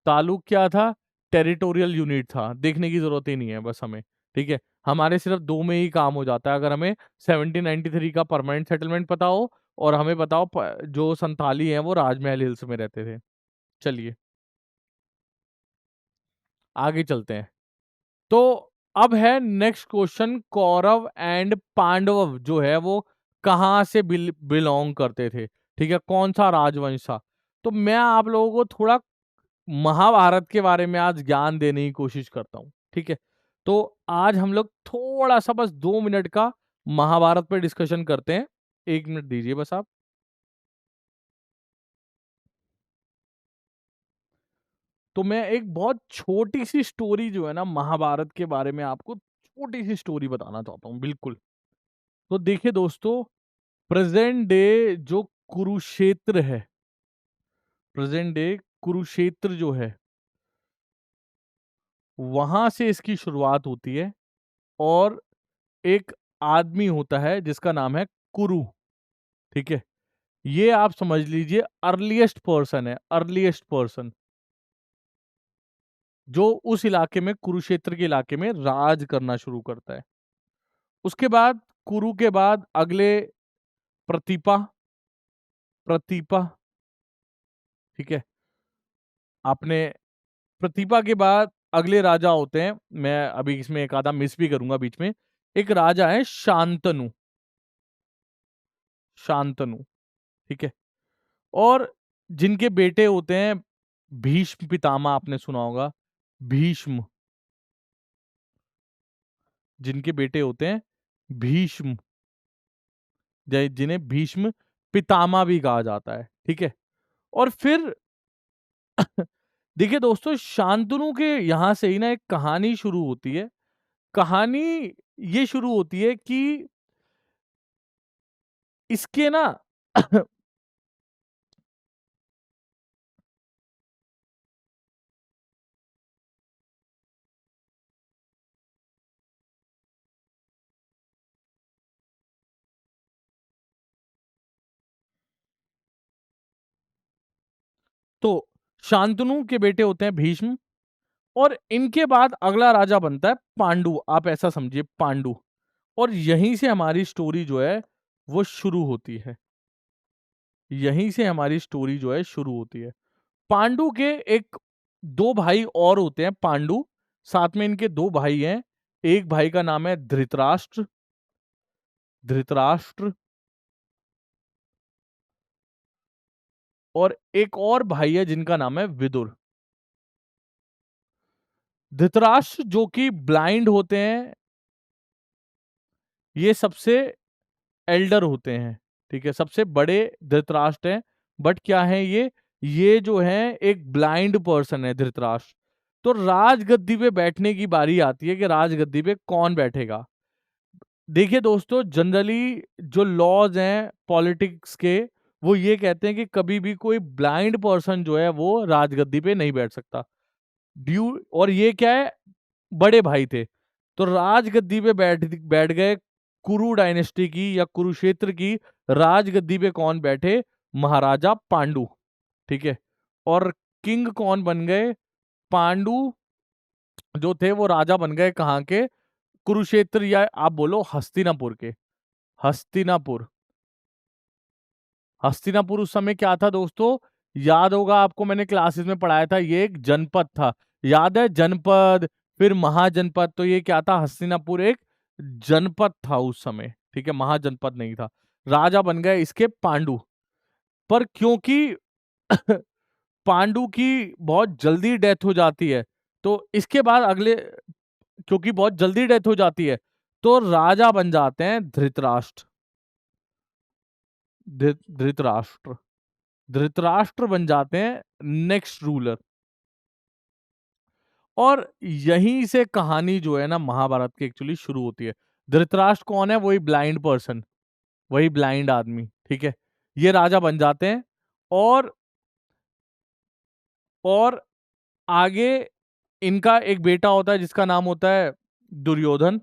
तालुक क्या था? टेरिटोरियल यूनिट था, देखने की जरूरत ही नहीं है बस हमें, ठीक है। हमारे सिर्फ दो में ही काम हो जाता है, अगर हमें 1793 का परमानेंट सेटलमेंट पता हो और हमें बताओ जो संथाली हैं वो राजमहल हिल्स में रहते थे। चलिए आगे चलते हैं। तो अब है next question, Kaurav and Pandav जो है वो कहाँ से बिलोंग करते थे, ठीक है, कौन सा राजवंश था? तो मैं आप लोगों को थोड़ा महाभारत के बारे में आज ज्ञान देने की कोशिश करता हूं, ठीक है। तो आज हम लोग थोड़ा सा बस 2 मिनट का महाभारत पे डिस्कशन करते हैं। 1 मिनट दीजिए बस आप। तो मैं एक बहुत छोटी-सी स्टोरी जो है ना महाभारत के बारे में आपको छोटी-सी स्टोरी बताना चाहता हूँ, बिल्कुल। तो देखिए दोस्तों, प्रेज़ेंट डे जो कुरुक्षेत्र है, प्रेज़ेंट डे कुरुक्षेत्र जो है, वहाँ से इसकी शुरुआत होती है और एक आदमी होता है जिसका नाम है कुरु, ठीक है? ये आप समझ लीजिए अर्लीएस्ट पर्सन है, अर्लीएस्ट पर्सन, जो उस इलाके में कुरुक्षेत्र के इलाके में राज करना शुरू करता है। उसके बाद कुरु के बाद अगले प्रतीपा, प्रतीपा, ठीक है? आपने प्रतीपा के बाद अगले राजा होते हैं, मैं अभी इसमें एक आधा मिस भी करूँगा बीच में। एक राजा है शांतनु, शांतनु, ठीक है? और जिनके बेटे होते हैं भीष्म पितामह, आपने सुना होगा, भीष्म, जिनके बेटे होते हैं भीष्म, जिन्हें भीष्म पितामह भी कहा जाता है, ठीक है? और फिर देखिए दोस्तों, शांतनु के यहाँ से ही ना एक कहानी शुरू होती है। कहानी ये शुरू होती है कि इसके ना तो शांतनु के बेटे होते हैं भीष्म, और इनके बाद अगला राजा बनता है पांडु, आप ऐसा समझिए पांडु। और यहीं से हमारी स्टोरी जो है वो शुरू होती है। यहीं से हमारी स्टोरी जो है शुरू होती है। पांडु के एक 2 भाई और होते हैं पांडु, साथ में इनके 2 भाई हैं। एक भाई का नाम है धृतराष्ट्र, धृतराष्ट्र, और एक और भाई है जिनका नाम है विदुर। धृतराष्ट्र जो कि ब्लाइंड होते हैं, ये सबसे एल्डर होते हैं, ठीक है? सबसे बड़े धृतराष्ट्र हैं, बट क्या है ये जो है एक ब्लाइंड पर्सन है धृतराष्ट्र। तो राजगद्दी पे बैठने की बारी आती है कि राजगद्दी पे कौन बैठेगा। देखिए दोस्तों, जनरली जो लॉज हैं पॉलिटिक्स के, वो ये कहते हैं कि कभी भी कोई ब्लाइंड पर्सन जो है वो राजगद्दी पे नहीं बैठ सकता। ड्यू और ये क्या है, बड़े भाई थे। तो राजगद्दी पे बैठ गए। कुरु डायनेस्टी की या कुरुक्षेत्र की राजगद्दी पे कौन बैठे? महाराजा पांडु, ठीक है? और किंग कौन बन गए? पांडु जो थे वो राजा बन गए कहाँ के? कुरुक्षेत्र, या आप बोलो हस्तिनापुर के। हस्तिनापुर, हस्तिनापुर उस समय क्या था दोस्तों? याद होगा आपको, मैंने क्लासेस में पढ़ाया था, ये एक जनपद था। याद है? जनपद, फिर महाजनपद। तो ये क्या था? हस्तिनापुर एक जनपद था उस समय, ठीक है? महाजनपद नहीं था। राजा बन गए इसके पांडु। पर क्योंकि पांडु की बहुत जल्दी डेथ हो जाती है, तो इसके बाद अगले, क्योंकि बहुत जल्दी डेथ हो जाती है, तो राजा बन जाते हैं धृतराष्ट्र। धृतराष्ट्र, धृतराष्ट्र बन जाते हैं नेक्स्ट रूलर। और यहीं से कहानी जो है ना महाभारत की एक्चुअली शुरू होती है। धृतराष्ट्र कौन है? वही ब्लाइंड पर्सन, वही ब्लाइंड आदमी, ठीक है? ये राजा बन जाते हैं। और और आगे इनका एक बेटा होता है जिसका नाम होता है दुर्योधन।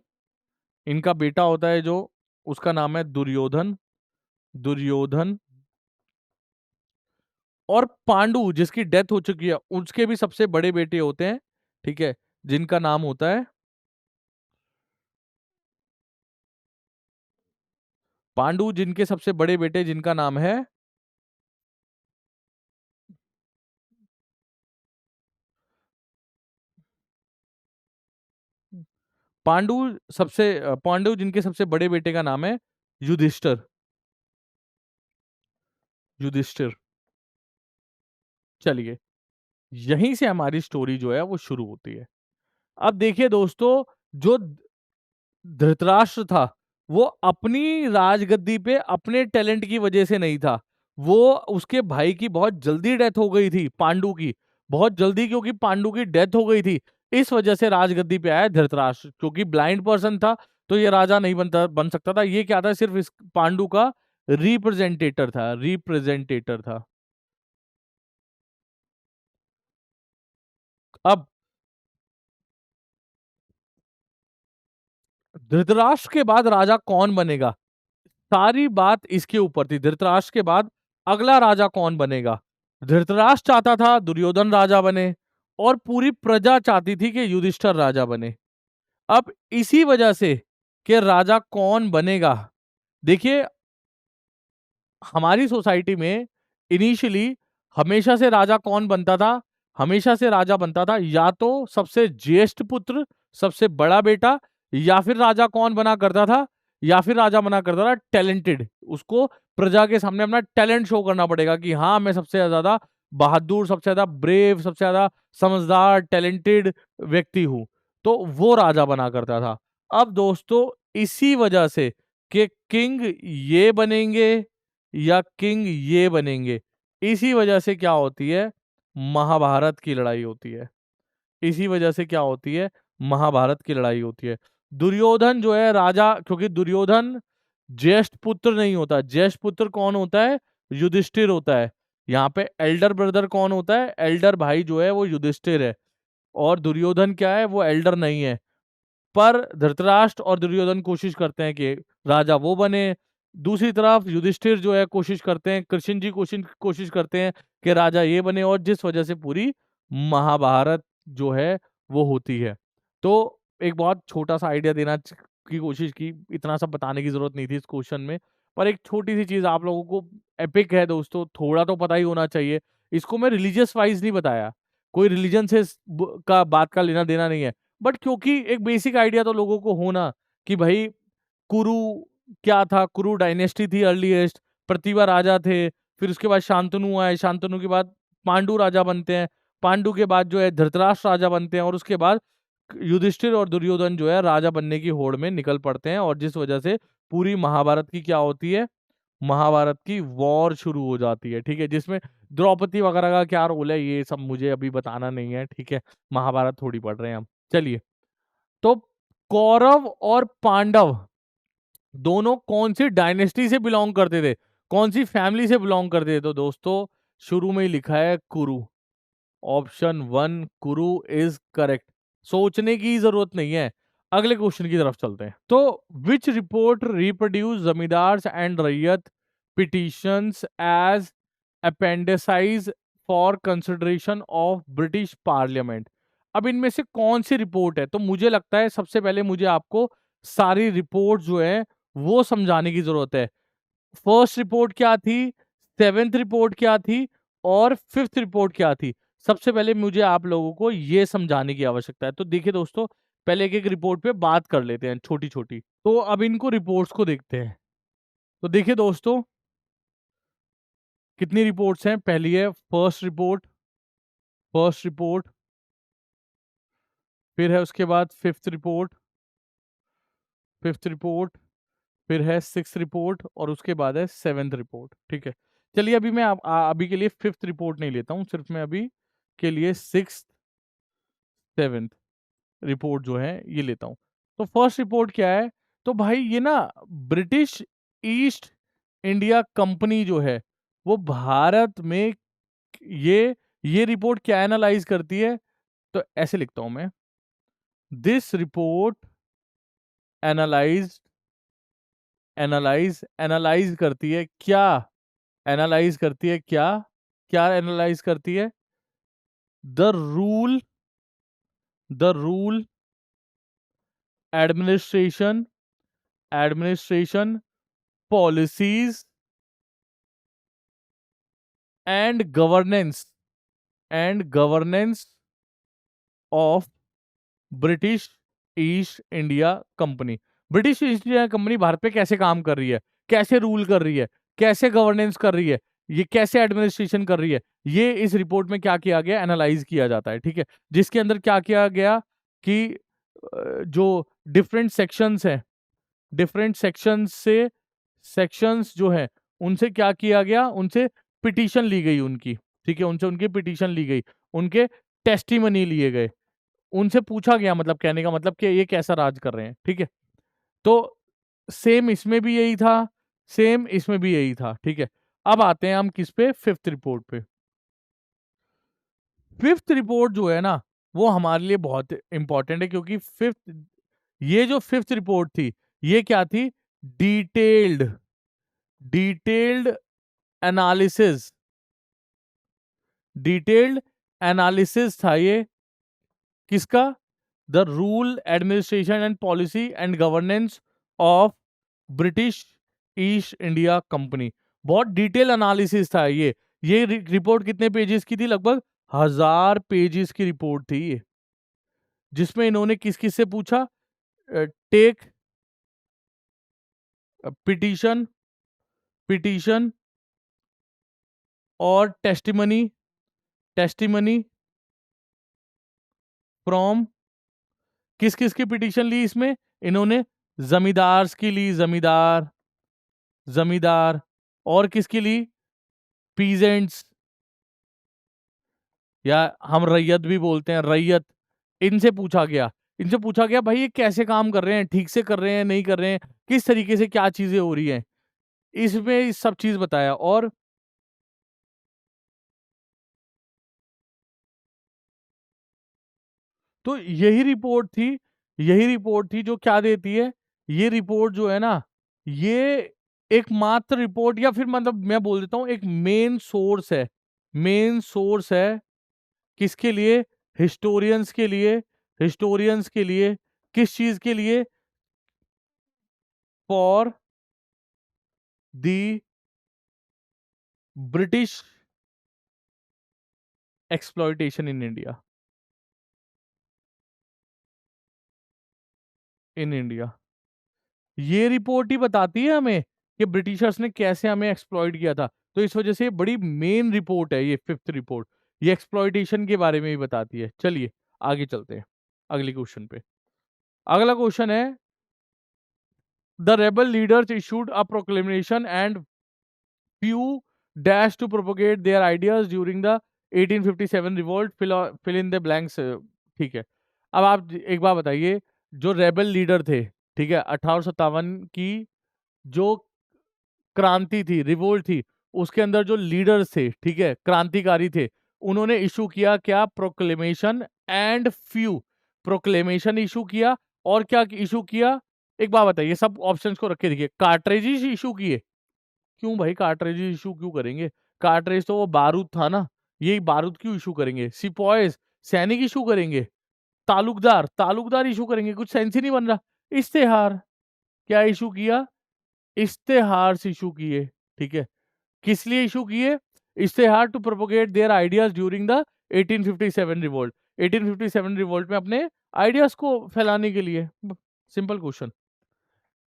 इनका बेटा होता है जो, उसका नाम है दुर्योधन, दुर्योधन। और पांडु जिसकी डेथ हो चुकी है, उसके भी सबसे बड़े बेटे होते हैं, ठीक है? जिनका नाम होता है पांडु, जिनके सबसे बड़े बेटे जिनका नाम है, पांडु जिनके सबसे बड़े बेटे का नाम है युधिष्ठिर, युधिष्ठिर। चलिए, यहीं से हमारी स्टोरी जो है वो शुरू होती है। अब देखिए दोस्तों, जो धृतराष्ट्र था, वो अपनी राजगद्दी पे अपने टैलेंट की वजह से नहीं था। वो, उसके भाई की बहुत जल्दी डेथ हो गई थी, पांडु की। बहुत जल्दी, क्योंकि पांडु की डेथ हो गई थी, इस वजह से राजगद्दी पे आया धृतराष्ट्र। क्योंकि ब्लाइंड पर्सन था तो ये राजा नहीं बन सकता था। ये क्या था, सिर्फ इस पांडु का रिप्रेजेंटेटर था। अब धृतराष्ट्र के बाद राजा कौन बनेगा, सारी बात इसके ऊपर थी। धृतराष्ट्र के बाद अगला राजा कौन बनेगा। धृतराष्ट्र चाहता था दुर्योधन राजा बने, और पूरी प्रजा चाहती थी कि युधिष्ठिर राजा बने। अब इसी वजह से कि राजा कौन बनेगा, देखिए हमारी सोसाइटी में इनिशियली हमेशा से राजा कौन बनता था, हमेशा से राजा बनता था या तो सबसे ज्येष्ठ पुत्र, सबसे बड़ा बेटा, या फिर राजा कौन बना करता था, या फिर राजा बना करता था टैलेंटेड। उसको प्रजा के सामने अपना टैलेंट शो करना पड़ेगा कि हाँ मैं सबसे ज्यादा बहादुर, सबसे ज्यादा ब्रेव, सबसे ज्यादा समझदार टैलेंटेड व्यक्ति हूं, तो वो राजा बना करता था। अब दोस्तों इसी वजह से कि किंग ये बनेंगे या किंग ये बनेंगे, इसी वजह से क्या होती है, महाभारत की लड़ाई होती है। इसी वजह से क्या होती है, महाभारत की लड़ाई होती है। दुर्योधन जो है राजा, क्योंकि दुर्योधन ज्येष्ठ पुत्र नहीं होता। ज्येष्ठ पुत्र कौन होता है, युधिष्ठिर होता है। यहाँ पे एल्डर ब्रदर कौन होता है, एल्डर भाई जो है वो युधिष्ठिर है, और दुर्योधन क्या है, वो एल्डर नहीं है। पर धृतराष्ट्र और दुर्योधन कोशिश करते हैं कि राजा वो बने। दूसरी तरफ युधिष्ठिर जो है कोशिश करते हैं, कृष्ण जी कोशिश कोशिश करते हैं कि राजा ये बने, और जिस वजह से पूरी महाभारत जो है वो होती है। तो एक बहुत छोटा सा आइडिया देना की कोशिश की, इतना सब बताने की जरूरत नहीं थी इस क्वेश्चन में, पर एक छोटी सी चीज आप लोगों को, एपिक है दोस्तों, थोड़ा तो पता ही होना चाहिए। इसको मैं रिलीजियस वाइज नहीं बताया, कोई रिलीजन से का बात का लेना देना नहीं है, बट क्योंकि एक बेसिक आइडिया तो लोगों को होना कि भाई कुरु क्या था, कुरु डायनेस्टी थी अर्लीस्ट, प्रतिभा राजा थे, फिर उसके बाद शांतनु आए, शांतनु के बाद पांडु राजा बनते हैं, पांडु के बाद जो है धृतराष्ट्र राजा बनते हैं, और उसके बाद युधिष्ठिर और दुर्योधन जो है राजा बनने की होड़ में निकल पड़ते हैं, और जिस वजह से पूरी महाभारत की क्या होती है, महाभारत की वॉर शुरू हो जाती है। ठीक है, जिसमें द्रौपदी वगैरह का क्या रोल है ये सब मुझे अभी बताना नहीं है, ठीक है, महाभारत थोड़ी पढ़ रहे हैं हम। चलिए, तो कौरव और पांडव दोनों कौन सी डायनेस्टी से बिलोंग करते थे, कौन सी फैमिली से बिलोंग करते थे, तो दोस्तों शुरू में ही लिखा है कुरु। ऑप्शन वन कुरु इज करेक्ट, सोचने की जरूरत नहीं है। अगले क्वेश्चन की तरफ चलते हैं। तो which report reproduce zamindars and raiyat petitions as appendices for consideration of British parliament. अब इनमें से कौन सी रिपोर्ट है, तो मुझे लगता है सबसे पहले मुझे आपको सारी रिपोर्ट जो है वो समझाने की जरूरत है। फर्स्ट रिपोर्ट क्या थी, सेवेंथ रिपोर्ट क्या थी, और फिफ्थ रिपोर्ट क्या थी, सबसे पहले मुझे आप लोगों को ये समझाने की आवश्यकता है। तो देखिए दोस्तों, पहले एक एक रिपोर्ट पे बात कर लेते हैं छोटी छोटी। तो अब इनको रिपोर्ट्स को देखते हैं। तो देखिए दोस्तों, कितनी रिपोर्ट्स हैं, पहली है फर्स्ट रिपोर्ट, फर्स्ट रिपोर्ट, फिर है उसके बाद फिफ्थ रिपोर्ट, फिफ्थ रिपोर्ट, फिर है सिक्स रिपोर्ट, और उसके बाद है सेवेंथ रिपोर्ट। ठीक है, चलिए अभी मैं अभी के लिए फिफ्थ रिपोर्ट नहीं लेता हूँ, सिर्फ मैं अभी के लिए सिक्स सेवेंथ रिपोर्ट जो है ये लेता हूँ। तो फर्स्ट रिपोर्ट क्या है, तो भाई ये ना ब्रिटिश ईस्ट इंडिया कंपनी जो है वो भारत में, ये रिपोर्ट क्या एनालाइज करती है, तो ऐसे लिखता हूं मैं, दिस रिपोर्ट एनालाइज, एनालाइज करती है क्या, एनालाइज करती है क्या, क्या एनालाइज करती है, the rule, the rule, administration, administration policies and governance, and governance of British east India company. British east India company Bharat पे कैसे काम कर रही है, कैसे रूल कर रही है, कैसे गवर्नेंस कर रही है, ये कैसे एडमिनिस्ट्रेशन कर रही है, ये इस रिपोर्ट में क्या किया गया, एनालाइज किया जाता है। ठीक है, जिसके अंदर क्या किया गया कि जो डिफरेंट सेक्शंस हैं, डिफरेंट सेक्शंस से, सेक्शंस जो है उनसे क्या किया गया, उनसे पिटीशन ली गई उनकी। ठीक है, उनसे उनकी पिटीशन ली गई, उनके टेस्टिमनी लिए गए, उनसे पूछा गया, मतलब कहने का मतलब कि ये कैसा राज कर रहे हैं, ठीक है। तो सेम इसमें भी यही था, सेम इसमें भी यही था, ठीक है। अब आते हैं हम किस पे, फिफ्थ रिपोर्ट पे। फिफ्थ रिपोर्ट जो है ना, वो हमारे लिए बहुत इंपॉर्टेंट है, क्योंकि फिफ्थ, ये जो फिफ्थ रिपोर्ट थी, ये क्या थी, detailed detailed analysis, detailed analysis था ये, किसका, the rule administration and policy and governance of British east India company. बहुत डिटेल एनालिसिस था ये रिपोर्ट कितने पेजेस की थी, लगभग 1000 पेजेस की रिपोर्ट थी ये, जिसमें इन्होंने किस किस से पूछा, टेक पिटीशन, पिटीशन और टेस्टिमनी, टेस्टिमनी फ्रॉम, किस किस की पिटीशन ली इसमें इन्होंने, जमींदार की ली, जमींदार, जमींदार, और किसकी ली, पीजेंट्स, या हम रैयत भी बोलते हैं, रैयत, इनसे पूछा गया, इनसे पूछा गया भाई ये कैसे काम कर रहे हैं, ठीक से कर रहे हैं, नहीं कर रहे हैं, किस तरीके से क्या चीजें हो रही हैं, इसमें इस सब चीज बताया। और तो यही रिपोर्ट थी, यही रिपोर्ट थी जो क्या देती है, ये रिपोर्ट जो है ना, ये एकमात्र रिपोर्ट, या फिर मतलब मैं बोल देता हूं एक मेन सोर्स है, मेन सोर्स है, किसके लिए, हिस्टोरियंस के लिए, हिस्टोरियंस के लिए, किस चीज के लिए, for the British exploitation in India, in India. ये रिपोर्ट ही बताती है हमें कि ब्रिटिशर्स ने कैसे हमें एक्सप्लॉइट किया था। तो इस वजह से ये बड़ी मेन रिपोर्ट है ये फिफ्थ रिपोर्ट, ये एक्सप्लॉइटेशन के बारे में भी बताती है। चलिए आगे चलते हैं अगले क्वेश्चन पे। अगला क्वेश्चन है, the rebel leaders issued a proclamation and few dash to propagate their ideas during the 1857 revolt, fill in the blanks। ठीक है, अब आप एक बार बताइए, जो रेबल लीडर थे, ठीक है, 1857 की जो क्रांति थी, रिवोल्ट थी, उसके अंदर जो लीडर्स थे, ठीक है, क्रांतिकारी थे, उन्होंने इशू किया क्या, proclamation and few, proclamation issue किया, और क्या इशू किया, एक बार बताइए, सब ऑप्शंस को रख के देखिए, कार्ट्रेजिस इशू किए, क्यों भाई कार्ट्रिज इशू क्यों करेंगे, कार्ट्रिज तो वो बारूद था ना, यही बारूद क्यों इशू करेंगे, सिपॉयज सैनिक इशू करेंगे, तालुकदार तालुकदार इशू करेंगे, कुछ सेंस ही नहीं बन रहा। इश्तेहार, क्या इशू किया, इश्तेहार इशू किए, ठीक है, किस लिए इशू किए, इश्तेहार to propagate their ideas during the 1857 revolt, 1857 revolt में अपने आइडियाज को फैलाने के लिए, सिंपल क्वेश्चन।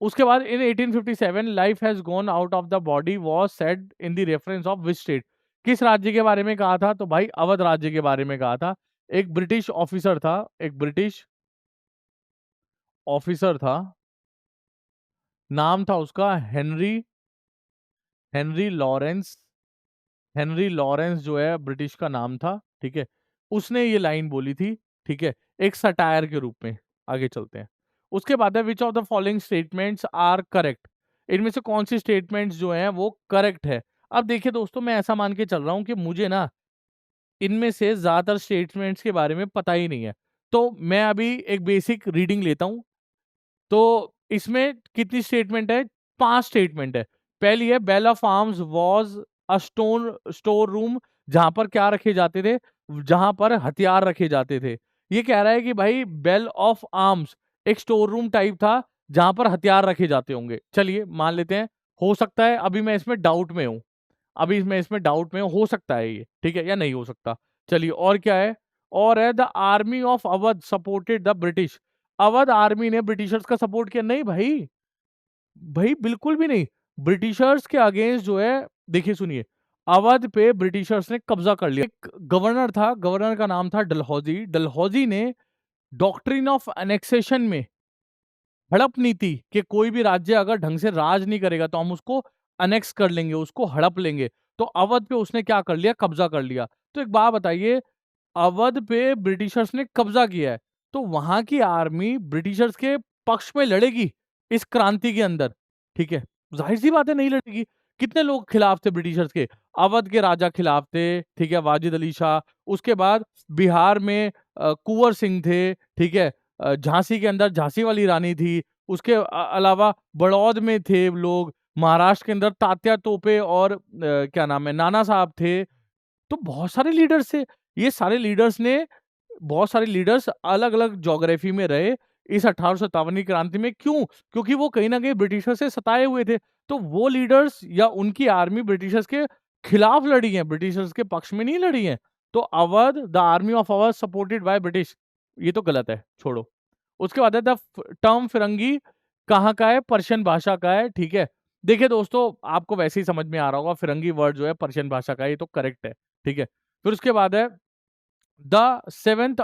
उसके बाद इन 1857 life has gone out of the body was said in the reference of which state, किस राज्य के बारे में कहा था, तो भाई अवध राज्य के बारे में कहा था। एक ब्रिटिश ऑफिसर था, एक ब्रिटिश ऑफिसर था, नाम था उसका Henry, Henry Lawrence, Henry Lawrence जो है ब्रिटिश का नाम था, ठीक है, उसने ये लाइन बोली थी, ठीक है, एक सटायर के रूप में। आगे चलते हैं, उसके बाद है which of the following statements are correct, इनमें से कौन सी स्टेटमेंट्स जो हैं वो करेक्ट है। अब देखिए दोस्तों, मैं ऐसा मान के चल रहा हूं कि मुझे ना इनमें से ज्यादातर स्टेटमेंट्स के बारे में पता ही नहीं है, तो मैं अभी एक बेसिक रीडिंग लेता हूं। तो इसमें कितनी स्टेटमेंट है, 5 स्टेटमेंट है। पहली है, bell of arms was a store room, जहां पर क्या रखे जाते थे, जहां पर हथियार रखे जाते थे। ये कह रहा है कि भाई बेल ऑफ आर्म्स एक स्टोर रूम टाइप था, जहां पर हथियार रखे जाते होंगे। चलिए मान लेते हैं, हो सकता है, अभी मैं इसमें डाउट में हूं, अभी मैं इसमें डाउट में हूं, हो सकता है ये, ठीक है, या नहीं हो सकता। चलिए और क्या है, और है, the army of Awadh supported the British, Awadh army ने ब्रिटिशर्स का सपोर्ट किया, नहीं भाई, भाई बिल्कुल भी नहीं। ब्रिटिशर्स के अगेंस्ट जो है, देखिए सुनिए, अवध पे ब्रिटिशर्स ने कब्जा कर लिया। एक गवर्नर था, गवर्नर का नाम था डलहौजी, डलहौजी ने डॉक्ट्रिन ऑफ एनेक्सेशन में हड़प नीति कि कोई भी राज्य अगर ढंग से राज नहीं करेगा तो हम उसको अनेक्स कर लेंगे, उसको हड़प लेंगे, तो अवध पे उसने क्या कर लिया, कब्जा कर लिया। तो एक बात बताइए, अवध पे ब्रिटिशर्स ने कब्जा किया है, तो वहां की आर्मी ब्रिटिशर्स के पक्ष में लड़ेगी इस क्रांति के अंदर, ठीक है? जाहिर सी बात है नहीं लड़ेगी। कितने लोग खिलाफ थे ब्रिटिशर्स के? अवध के राजा खिलाफ थे, ठीक है, वाजिद अली शाह। उसके बाद बिहार में कुंवर सिंह थे, ठीक है। झांसी के अंदर झांसी वाली रानी थी। उसके अलावा बड़ौद में थे लोग। महाराष्ट्र के अंदर तात्या तोपे और क्या नाम है, नाना साहब थे। तो बहुत सारे लीडर्स थे। ये सारे लीडर्स ने बहुत सारे लीडर्स अलग-अलग ज्योग्राफी में रहे इस 1857 की क्रांति में। क्यों? क्योंकि वो कहीं न कहीं ब्रिटिशर्स से सताए हुए थे। तो वो लीडर्स या उनकी आर्मी ब्रिटिशर्स के खिलाफ लड़ी है, ब्रिटिशर्स के पक्ष में नहीं लड़ी है। तो Awadh, the army of Awadh supported by British, ये तो गलत है, छोड़ो। उसके बाद है द टर्म फिरंगी कहाँ का है? पर्शियन भाषा का है, ठीक है। देखिए दोस्तों, आपको वैसे ही समझ में आ रहा होगा, फिरंगी वर्ड जो है पर्शियन भाषा का है, ये तो करेक्ट है, ठीक है। फिर उसके बाद है the seventh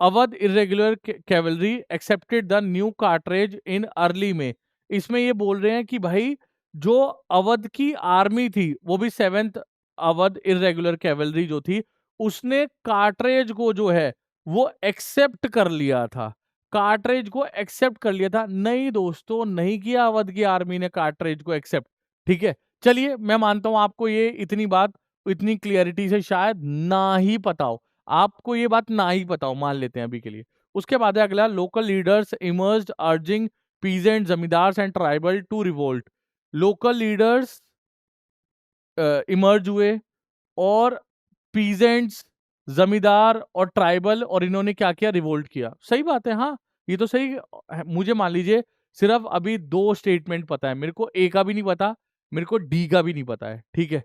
Awadh irregular cavalry accepted the new cartridge in early में। इसमें ये बोल रहे हैं कि भाई जो अवध की आर्मी थी, वो भी सेवेंथ अवध इर्रेगुलर कैवलरी जो थी, उसने कार्ट्रेज को जो है वो एक्सेप्ट कर लिया था। कार्ट्रेज को एक्सेप्ट कर लिया था। नहीं दोस्तों, नहीं किया अवध की आर्मी ने कार्ट्रेज को एक्सेप्ट, ठीक है। चलिए, मैं मानता हूं आपको ये इतनी बात इतनी क्लियरिटी से शायद ना ही पता हो। आपको ये बात ना ही पता हो, मान लेते हैं अभी के लिए। उसके बाद है अगला, local leaders emerged urging peasant zamindars and tribal to revolt. Local leaders emerge हुए और पीजेंट्स, जमींदार और ट्राइबल, और इन्होंने क्या किया? रिवोल्ट किया। सही बात है, हाँ, ये तो सही है। मुझे मान लीजिए सिर्फ अभी 2 स्टेटमेंट पता है। मेरे को ए का भी नहीं पता, मेरे को डी का भी नहीं पता है, ठीक है।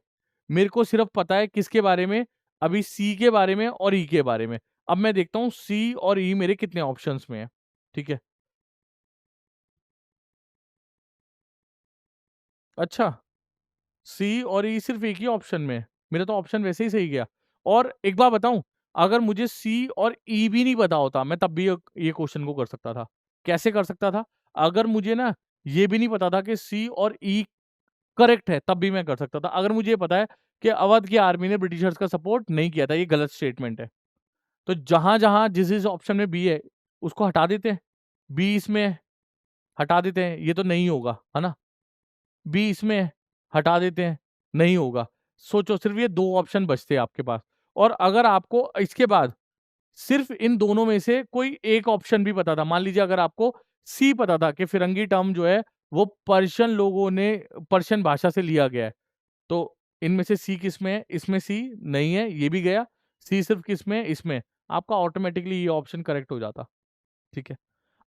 मेरे को सिर्फ पता है किसके बारे में? अभी सी के बारे में और ई के बारे में। अब मैं देखता हूँ सी और ई मेरे कितने ऑप्शंस में है, ठीक है। अच्छा, सी और ई सिर्फ एक ही ऑप्शन में है। मेरा तो ऑप्शन वैसे ही सही गया। और एक बात बताऊं, अगर मुझे सी और ई भी नहीं पता होता, मैं तब भी ये क्वेश्चन को कर सकता था। कैसे कर सकता था? अगर मुझे ना ये भी नहीं पता था कि सी और ई करेक्ट है, तब भी मैं कर सकता था। अगर मुझे ये पता है कि अवध की आर्मी ने ब्रिटिशर्स का सपोर्ट नहीं किया था, ये गलत स्टेटमेंट है। तो जहां जहां जिस ऑप्शन में बी है, उसको हटा देते हैं। बी इसमें है, हटा देते हैं, ये तो नहीं होगा, है ना। बी इसमें है, हटा देते हैं, नहीं होगा। सोचो, सिर्फ ये 2 ऑप्शन बचते हैं आपके पास। और अगर आपको इसके बाद सिर्फ इन दोनों में से कोई एक ऑप्शन भी पता था, मान लीजिए अगर आपको सी पता था कि फिरंगी टर्म जो है वो पर्शियन लोगों ने पर्शियन भाषा से लिया गया है, तो इनमें से सी किसमें है? इसमें सी नहीं है, ये भी गया। सी सिर्फ किसमें है? इसमें। आपका ऑटोमेटिकली ये ऑप्शन करेक्ट हो जाता, ठीक है।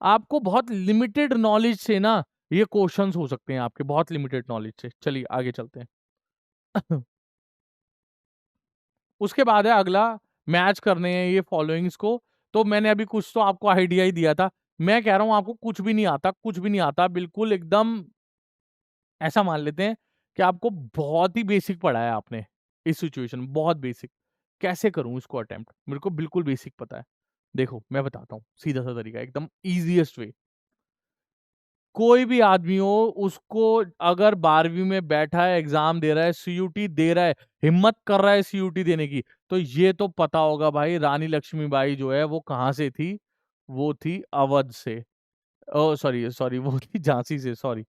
आपको बहुत लिमिटेड नॉलेज से ना ये क्वेश्चंस हो सकते हैं आपके, बहुत लिमिटेड नॉलेज से। चलिए आगे चलते हैं। उसके बाद है अगला, मैच करने हैं ये फॉलोइंग्स को। तो मैंने अभी कुछ तो आपको आइडिया ही दिया था। मैं कह रहा हूं आपको कुछ भी नहीं आता, कुछ भी नहीं आता, बिल्कुल एकदम ऐसा मान लेते हैं कि आपको बहुत ही बेसिक पढ़ा है आपने इस सिचुएशन में, बहुत बेसिक। कैसे करूं इसको अटेम्प्ट, मेरे को बिल्कुल बेसिक पता है। देखो मैं बताता हूँ सीधा सा तरीका, एकदम इजीएस्ट वे। कोई भी आदमी हो, उसको अगर 12वीं में बैठा है, एग्जाम दे रहा है, सीयूटी दे रहा है, हिम्मत कर रहा है सीयूटी देने की, तो ये तो पता होगा भाई रानी लक्ष्मीबाई जो है वो कहाँ से थी? वो थी अवध से। ओह सॉरी सॉरी, वो थी झांसी से, सॉरी।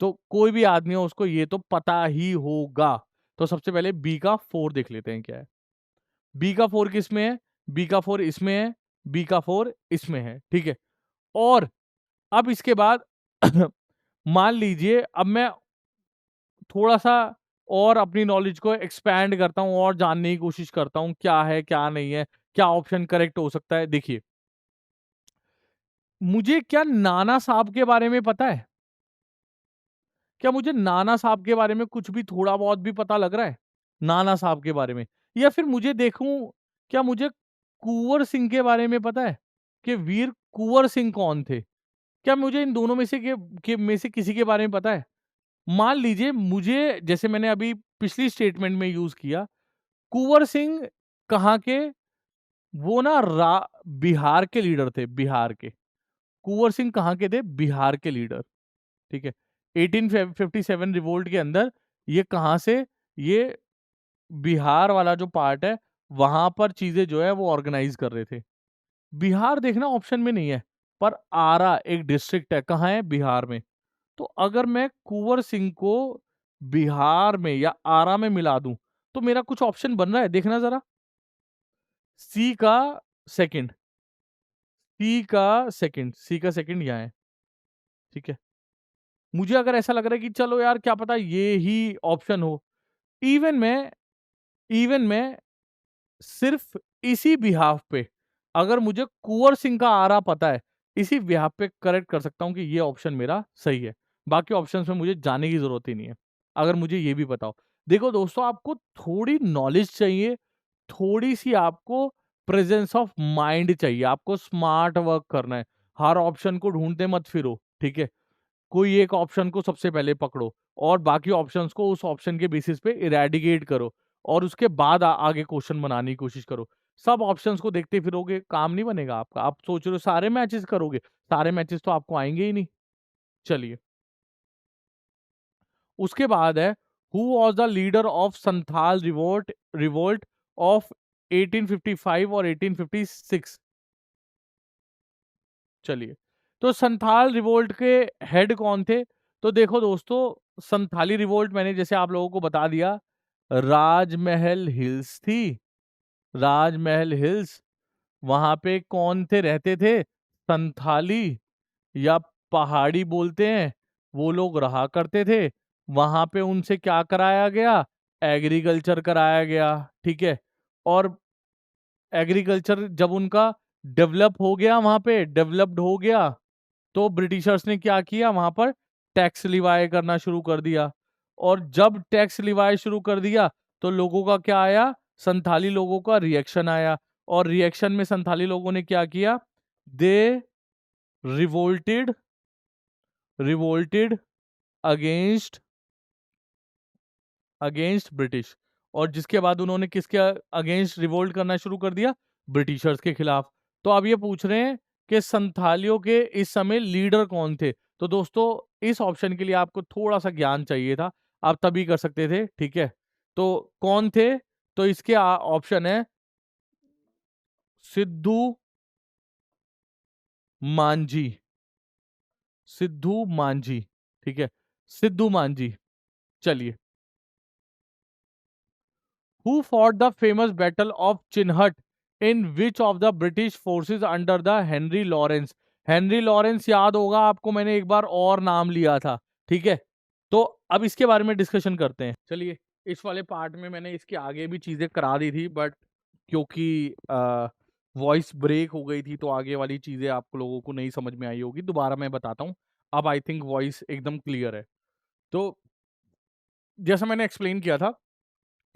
तो कोई भी आदमी हो उसको ये तो पता ही होगा। तो सबसे पहले बी का 4 देख लेते हैं क्या है। बी का 4 किस में है? बी का 4 इसमें है, बी का 4 इसमें है, ठीक है। और अब इसके बाद मान लीजिए अब मैं थोड़ा-सा और अपनी नॉलेज को एक्सपैंड करता हूँ और जानने की कोशिश करता हूँ, क्या है, क्या नहीं है, क्या ऑप्शन करेक्ट हो सकता है। देखिए, मुझे क्या नाना साहब के बारे में पता है? क्या मुझे नाना साहब के बारे में कुछ भी थोड़ा बहुत भी पता लग रहा है? नाना साहब के बारे में? या फिर मुझे देखूँ, क्या मुझे कुँवर सिंह के बारे में पता है? कि वीर कुँवर सिंह कौन थे? क्या मुझे इन दोनों में से में से किसी के बारे में पता है? मान लीजिए मुझे, जैसे मैंने अभी पिछली स्टेटमेंट में यूज़ किया, कुँवर सिंह कहाँ के? वो ना बिहार के लीडर थे, बिहार के। कुँवर सिंह कहाँ के थे? बिहार के लीडर, ठीक है। 1857 रिवोल्ट के अंदर ये कहाँ से? ये बिहार वाला जो पार्ट है, वहां पर चीजें जो है वो ऑर्गेनाइज कर रहे थे। बिहार देखना ऑप्शन में नहीं है, पर आरा एक डिस्ट्रिक्ट है, कहाँ है, बिहार में। तो अगर मैं कुंवर सिंह को बिहार में या आरा में मिला दूं, तो मेरा कुछ ऑप्शन बन रहा है, देखना जरा। सी का सेकंड, सी का सेकंड यहाँ है, ठीक है। मुझे अगर ऐसा लग रहा है कि चलो यार क्या पता ये ही ऑप्शन हो, इवन मैं इवन मैं सिर्फ इसी बिहाफ पे, अगर मुझे कुंवर सिंह का आरा पता है, इसी बिहाफ पे करेक्ट कर सकता हूं कि ये ऑप्शन मेरा सही है। बाकी ऑप्शंस में मुझे जाने की जरूरत ही नहीं है, अगर मुझे ये भी बताओ। देखो दोस्तों, आपको थोड़ी नॉलेज चाहिए, थोड़ी सी आपको प्रेजेंस ऑफ माइंड चाहिए, आपको स्मार्ट वर्क करना है। हर ऑप्शन को ढूंढते मत फिरो, ठीक है। कोई एक ऑप्शन को सबसे पहले पकड़ो और बाकी ऑप्शंस को उस ऑप्शन के बेसिस पे इरेडिकेट करो, और उसके बाद आगे क्वेश्चन बनाने की कोशिश करो। सब ऑप्शंस को देखते फिरोगे काम नहीं बनेगा आपका। आप सोच रहे हो सारे मैचेस करोगे, सारे मैचेस तो आपको आएंगे ही नहीं। चलिए, उसके बाद है, who was the leader of Santhal revolt revolt of 1855 और 1856। चलिए, तो संथाल रिवोल्ट के हेड कौन थे? तो देखो दोस्तों, संथाली रिवोल्ट मैंने जैसे आप लोगों को बता दिया, राजमहल हिल्स थी, राजमहल हिल्स। वहां पे कौन थे, रहते थे, संथाली या पहाड़ी बोलते हैं, वो लोग रहा करते थे। वहां पे उनसे क्या कराया गया, एग्रीकल्चर कराया गया, ठीक है। और एग्रीकल्चर जब उनका डेवलप हो गया, वहां पे डेवलप्ड हो गया, तो ब्रिटिशर्स ने क्या किया, वहां पर टैक्स लिवाए करना शुरू कर दिया। और जब टैक्स लिवाए शुरू कर दिया, तो लोगों का क्या आया, संथाली लोगों का रिएक्शन आया। और रिएक्शन में संथाली लोगों ने क्या किया, they revolted revolted against against British. और जिसके बाद उन्होंने किसके अगेंस्ट रिवोल्ट करना शुरू कर दिया, ब्रिटिशर्स के खिलाफ। तो अब ये पूछ रहे हैं कि संथालियों के इस समय लीडर कौन थे। तो दोस्तों, इस ऑप्शन के लिए आपको थोड़ा सा ज्ञान चाहिए था, आप तभी कर सकते थे, ठीक है। तो कौन थे, तो इसके ऑप्शन है सिद्धू मांझी, सिद्धू मांझी, ठीक है, सिद्धू मांझी। चलिए, who fought the famous battle of Chinhut in which of the British forces under the Henry Lawrence। Henry Lawrence याद होगा आपको, मैंने एक बार और नाम लिया था, ठीक है। तो अब इसके बारे में डिस्कशन करते हैं। चलिए, इस वाले पार्ट में मैंने इसके आगे भी चीजें करा दी थी, बट क्योंकि वॉइस ब्रेक हो गई थी, तो आगे वाली चीजें आप लोगों को नहीं समझ में आई होगी, दोबारा मैं बताता हूँ। अब आई थिंक वॉइस एकदम क्लियर है। तो जैसा मैंने एक्सप्लेन किया था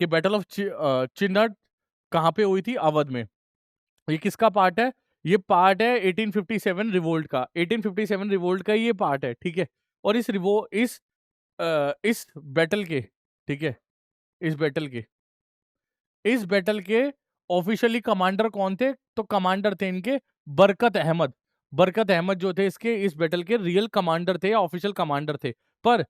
कि बैटल ऑफ चिन्हट कहाँ पे हुई थी, अवध में। ये किसका पार्ट है, ये पार्ट है 1857 रिवोल्ट का, 1857 रिवोल्ट का ये पार्ट है, ठीक है। और इस बैटल के, ठीक है, इस बैटल के इस बैटल के ऑफिशियली कमांडर कौन थे, तो कमांडर थे इनके बरकत अहमद। बरकत अहमद जो थे इसके इस बैटल के रियल कमांडर थे, ऑफिशियल कमांडर थे। पर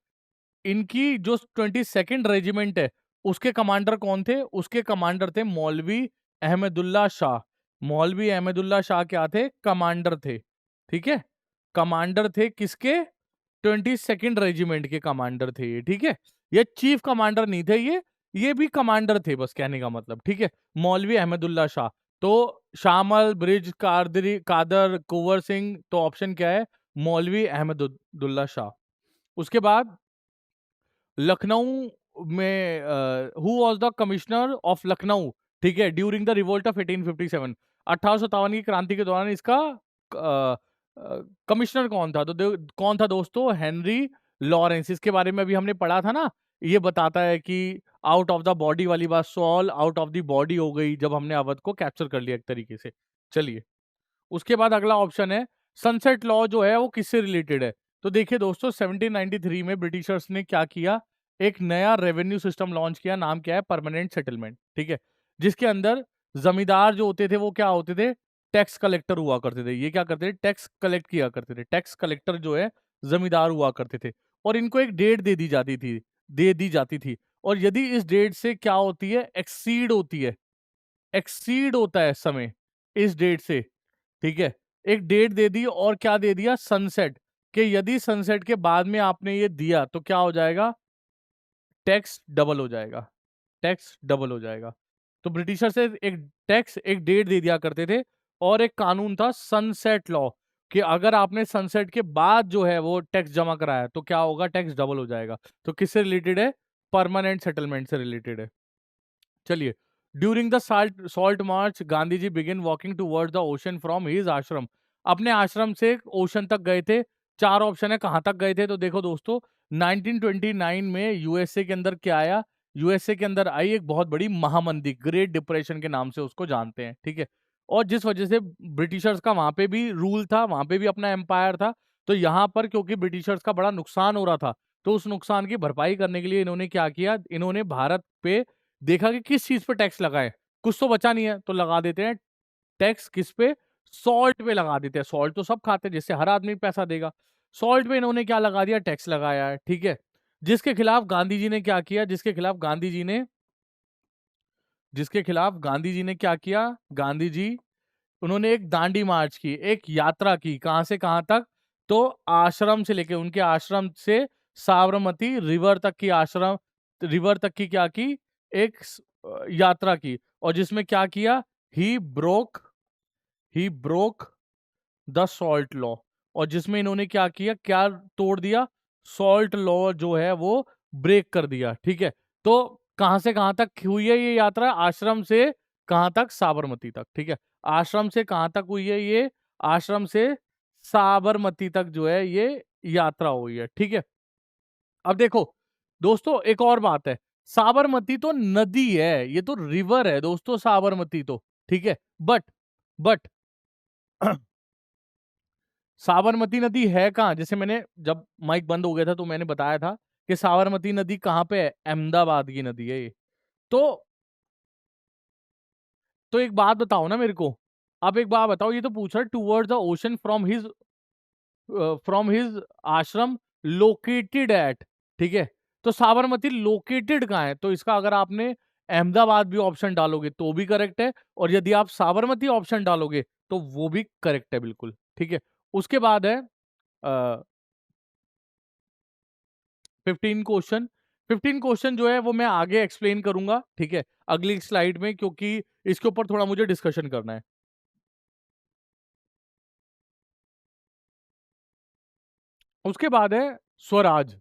इनकी जो 22nd रेजिमेंट है, उसके कमांडर कौन थे, उसके कमांडर थे मौलवी अहमदुल्ला शाह। मौलवी अहमदुल्ला शाह क्या थे, कमांडर थे, ठीक है। कमांडर थे किसके, 22nd रेजिमेंट के कमांडर थे ये, ठीक है। ये चीफ कमांडर नहीं थे, ये भी कमांडर थे, बस कहने का मतलब, ठीक है। मौलवी अहमदुल्ला शाह। तो शामल, ब्रिज, कादर, कुंवर सिंह, तो ऑप्शन क्या है, मौलवी अहमदुल्ला शाह। उसके बाद लखनऊ में who was the commissioner of Lucknow, ठीक है, ड्यूरिंग द रिवोल्ट ऑफ 1857। 1857 की क्रांति के दौरान इसका कमिश्नर कौन था, तो कौन था दोस्तों, हेनरी लॉरेंस। इसके बारे में अभी हमने पढ़ा था ना, ये बताता है कि आउट ऑफ द बॉडी वाली बात solve out of the body हो गई जब हमने अवध को कैप्चर कर लिया एक तरीके से। चलिए, उसके बाद अगला ऑप्शन है, सनसेट लॉ जो है वो किससे रिलेटेड है। तो देखिए दोस्तों, 1793 में ब्रिटिशर्स ने क्या किया, एक नया रेवेन्यू सिस्टम लॉन्च किया, नाम क्या है, परमानेंट सेटलमेंट, ठीक है। जिसके अंदर जमींदार जो होते थे वो क्या होते थे, टैक्स कलेक्टर हुआ करते थे। ये क्या करते थे, टैक्स कलेक्ट किया करते थे। टैक्स कलेक्टर जो है जमींदार हुआ करते थे, और इनको एक डेट दे दी जाती थी। और यदि इस डेट से क्या होती है, एक्सीड होती है, एक्सीड होता है समय इस डेट से, ठीक है। एक डेट दे दी और क्या दे दिया, सनसेट, कि यदि सनसेट के बाद में आपने ये दिया तो क्या हो जाएगा, टैक्स डबल हो जाएगा, टैक्स डबल हो जाएगा। तो ब्रिटिशर से एक टैक्स, एक डेट दे दिया करते थे। और एक कानून था सनसेट लॉ, कि अगर आपने सनसेट के बाद जो है वो टैक्स जमा कराया तो क्या होगा, टैक्स डबल हो जाएगा। तो किससे रिलेटेड है, परमानेंट सेटलमेंट से रिलेटेड है। चलिए, during the salt march Gandhi ji begin walking towards the ocean from his ashram. अपने आश्रम से ओशन तक गए थे। चार ऑप्शन है कहां तक गए थे, तो देखो दोस्तों, 1929 में यूएसए के अंदर क्या आया, यूएसए के अंदर आई एक बहुत बड़ी महामंदी, ग्रेट डिप्रेशन के नाम से उसको जानते हैं, ठीक है। और जिस वजह से ब्रिटिशर्स का वहां पे भी रूल था, वहां पे भी अपना एम्पायर था। तो यहां पर क्योंकि ब्रिटिशर्स का बड़ा नुकसान हो रहा था, तो उस नुकसान की भरपाई करने के लिए इन्होंने क्या किया, इन्होंने भारत पे देखा कि किस चीज पे टैक्स लगाए, कुछ तो बचा नहीं है तो लगा देते हैं टैक्स, किस पे, सॉल्ट पे लगा देते हैं। सॉल्ट तो सब खाते हैं, जिससे हर आदमी पैसा देगा। सॉल्ट पे इन्होंने क्या लगा दिया, टैक्स लगाया है, ठीक है। जिसके खिलाफ गांधी जी ने क्या किया, जिसके खिलाफ गांधी जी ने क्या किया, गांधी जी, उन्होंने एक दांडी मार्च की, एक यात्रा की, कहां से कहां तक, तो आश्रम से लेके, उनके आश्रम से साबरमती रिवर तक की, आश्रम रिवर तक की क्या की, एक यात्रा की। और जिसमें क्या किया, he broke he broke the salt law. और जिसमें इन्होंने क्या किया, क्या तोड़ दिया, सॉल्ट लॉ जो है वो ब्रेक कर दिया, ठीक है। तो कहां से कहां तक हुई है ये यात्रा, आश्रम से कहां तक, साबरमती तक, ठीक है। आश्रम से कहां तक हुई है ये, आश्रम से साबरमती तक जो है ये यात्रा हुई है, ठीक है। अब देखो दोस्तों, एक और बात है, साबरमती तो नदी है, ये तो रिवर है दोस्तों, साबरमती तो, ठीक है। बट साबरमती नदी है कहाँ, जैसे मैंने, जब माइक बंद हो गया था तो मैंने बताया था कि साबरमती नदी कहाँ पे है, अहमदाबाद की नदी है ये। तो एक बात बताओ ना मेरे को, अब एक बात बताओ, ये तो पूछ रहा है towards the ocean from his आश्रम लोकेटेड एट, ठीक है। तो साबरमती लोकेटेड कहाँ है, तो इसका अगर आपने अहमदाबाद भी ऑप्शन डालोगे तो भी करेक्ट है, और यदि आप साबरमती ऑप्शन डालोगे तो वो भी करेक्ट है, बिल्कुल, ठीक है। उसके बाद है 15 क्वेश्चन। 15 क्वेश्चन जो है वो मैं आगे एक्सप्लेन करूंगा, ठीक है, अगली स्लाइड में, क्योंकि इसके ऊपर थोड़ा मुझे डिस्कशन करना है। उसके बाद है स्वराज।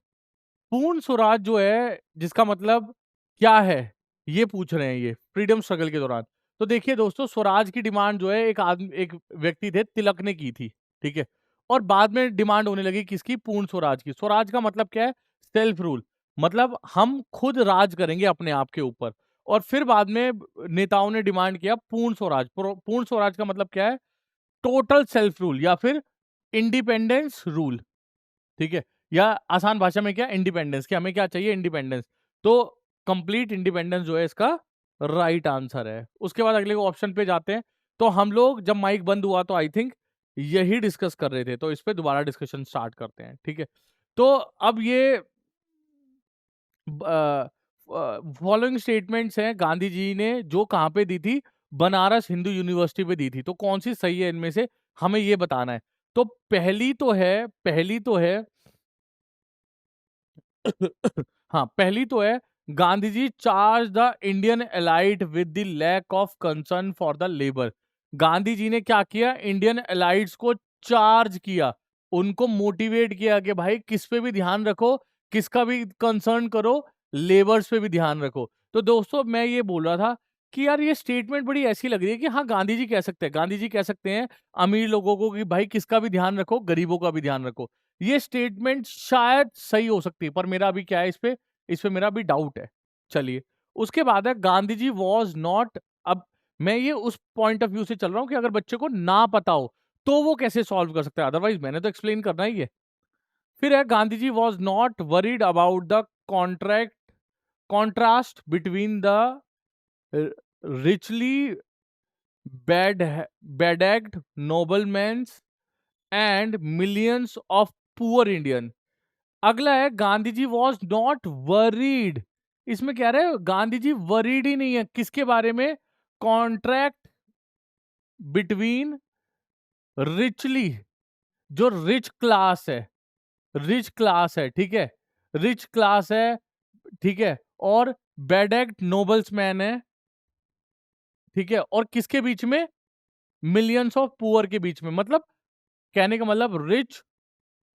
पूर्ण स्वराज जो है, जिसका मतलब क्या है, ये पूछ रहे हैं ये फ्रीडम स्ट्रगल के दौरान। तो देखिए दोस्तों, स्वराज की डिमांड जो है एक आदमी, एक व्यक्ति थे, तिलक ने की थी, ठीक है। और बाद में डिमांड होने लगी किसकी, पूर्ण स्वराज की। स्वराज का मतलब क्या है, सेल्फ रूल, मतलब हम खुद राज करेंगे अपने आप के ऊपर। और फिर बाद में नेताओं ने डिमांड किया पूर्ण स्वराज। पूर्ण स्वराज का मतलब क्या है, टोटल सेल्फ रूल या फिर इंडिपेंडेंस रूल, ठीक है। या आसान भाषा में क्या, इंडिपेंडेंस, कि हमें क्या चाहिए, इंडिपेंडेंस। तो कंप्लीट इंडिपेंडेंस जो है इसका राइट आंसर है। उसके बाद अगले ऑप्शन पे जाते हैं। तो हम लोग जब माइक बंद हुआ तो आई थिंक यही डिस्कस कर रहे थे, तो इस पे दोबारा डिस्कशन स्टार्ट करते हैं, ठीक है। तो अब ये फॉलोइंग स्टेटमेंट्स हैं गांधी जी ने जो कहां पे दी थी, बनारस हिंदू यूनिवर्सिटी पे दी थी। तो कौन सी सही है इनमें से, हमें ये बताना है। तो पहली तो है हाँ, पहली तो है, Gandhi ji charge the Indian elite with the lack of concern for the labour. Gandhi ji ने क्या किया, इंडियन एलाइट्स को चार्ज किया, उनको मोटिवेट किया कि भाई किस पे भी ध्यान रखो, किसका भी कंसर्न करो, लेबर्स पे भी ध्यान रखो। तो दोस्तों मैं ये बोल रहा था कि यार ये स्टेटमेंट बड़ी ऐसी लग रही है कि हाँ गांधी जी कह सकते हैं, गांधी जी कह सकते हैं अमीर लोगों को कि भाई किसका भी ध्यान रखो, गरीबों का भी ध्यान रखो। ये स्टेटमेंट शायद सही हो सकती है, पर मेरा अभी क्या है, इस पे मेरा भी डाउट है। चलिए, उसके बाद है गांधी जी वॉज नॉट। अब मैं ये उस पॉइंट ऑफ व्यू से चल रहा हूं कि अगर बच्चे को ना पता हो तो वो कैसे सॉल्व कर सकता है, अदरवाइज मैंने तो एक्सप्लेन करना ही है। फिर है Gandhi ji was not worried about the contract contrast between the richly bed bedecked nobleman and millions of poor Indian. अगला है Gandhi ji was not worried. इसमें क्या रहे, गांधी जी वरीड ही नहीं है, किसके बारे में, कॉन्ट्रैक्ट बिटवीन रिचली, जो रिच क्लास है, रिच क्लास है, ठीक है, रिच क्लास है, ठीक है, और बेडेक्ड नोबल्समैन है, ठीक है, और किसके बीच में, मिलियंस ऑफ पुअर के बीच में। मतलब कहने का मतलब रिच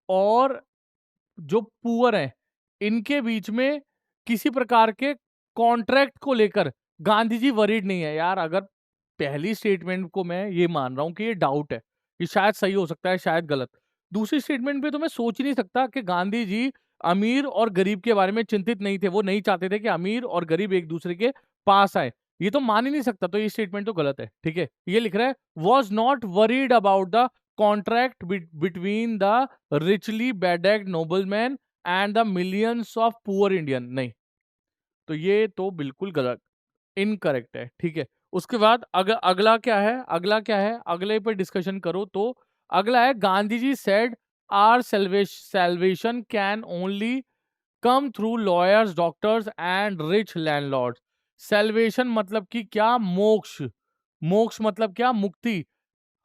और जो पुअर हैं इनके बीच में किसी प्रकार के कॉन्ट्रैक्ट को लेकर गांधी जी वरीड नहीं है। यार अगर पहली स्टेटमेंट को मैं ये मान रहा हूं कि ये डाउट है, ये शायद सही हो सकता है शायद गलत, दूसरी स्टेटमेंट पे तो मैं सोच ही नहीं सकता कि गांधी जी अमीर और गरीब के बारे में चिंतित नहीं थे, वो नहीं चाहते थे कि अमीर और गरीब एक दूसरे के पास आए, ये तो मान ही नहीं सकता, तो ये स्टेटमेंट तो गलत है। ठीक है, ये लिख रहा है was not worried about the contract between the richly bedecked nobleman and the millions of poor Indian। नहीं, तो ये तो बिल्कुल गलत, इनकरेक्ट है। ठीक है, उसके बाद अगला क्या है, अगला क्या है, अगले पे डिस्कशन करो तो अगला है Gandhi ji said are salvation can only come through lawyers, doctors and rich landlords. Salvation मतलब कि क्या, मोक्ष, मोक्ष मतलब क्या, मुक्ति।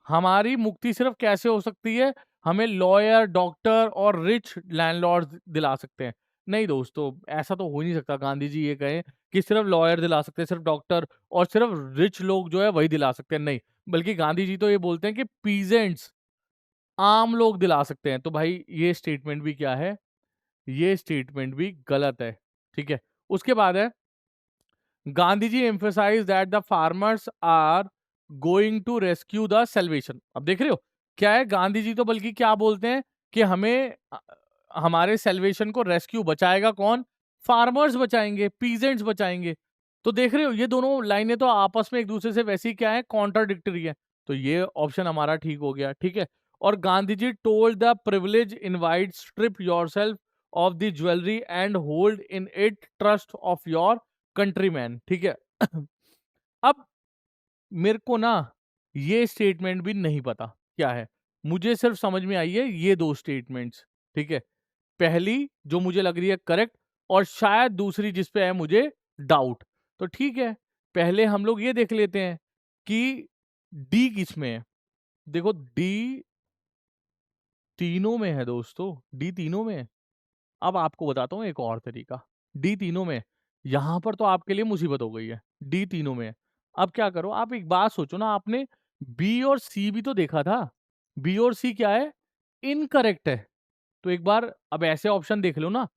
हमारी मुक्ति सिर्फ कैसे हो सकती है, हमें लॉयर, डॉक्टर और रिच लैंडलॉर्ड दिला सकते हैं। नहीं दोस्तों, ऐसा तो हो ही नहीं सकता गांधी जी ये कहें कि सिर्फ लॉयर दिला सकते हैं, सिर्फ डॉक्टर और सिर्फ रिच लोग जो है वही दिला सकते हैं। नहीं, बल्कि गांधी जी तो ये बोलते हैं कि पीजेंट्स, आम लोग दिला सकते हैं। तो भाई ये स्टेटमेंट भी क्या है, ये स्टेटमेंट भी गलत है। ठीक है, उसके बाद है Gandhi ji emphasise that the farmers are going to rescue the salvation. अब देख रहे हो क्या है, गांधी जी तो बल्कि क्या बोलते हैं कि हमें हमारे सेल्वेशन को रेस्क्यू बचाएगा कौन, फार्मर्स बचाएंगे, पीजेंट्स बचाएंगे। तो देख रहे हो ये दोनों लाइनें तो आपस में एक दूसरे से वैसी क्या है, कॉन्ट्राडिक्टरी है। तो ये ऑप्शन हमारा ठीक हो गया। ठीक है, और Gandhi ji told the privilege invite strip yourself of the jewellery and hold in it trust of your countryman. ठीक है, अब मेरे को ना ये स्टेटमेंट भी नहीं पता क्या है, मुझे सिर्फ समझ में आई है ये दो स्टेटमेंट्स। ठीक है, पहली जो मुझे लग रही है करेक्ट, और शायद दूसरी जिस पे है मुझे डाउट। तो ठीक है, पहले हम लोग ये देख लेते हैं कि डी किस में है। देखो डी तीनों में है दोस्तों, डी तीनों में है। अब आपको बताता हूँ एक और तरीका, डी तीनों में, यहां पर तो आपके लिए मुसीबत हो गई है, डी तीनों में। अब क्या करो, आप एक बात सोचो ना, आपने बी और सी भी तो देखा था, बी और सी क्या है, इनकरेक्ट है। तो एक बार अब ऐसे ऑप्शन देख लो ना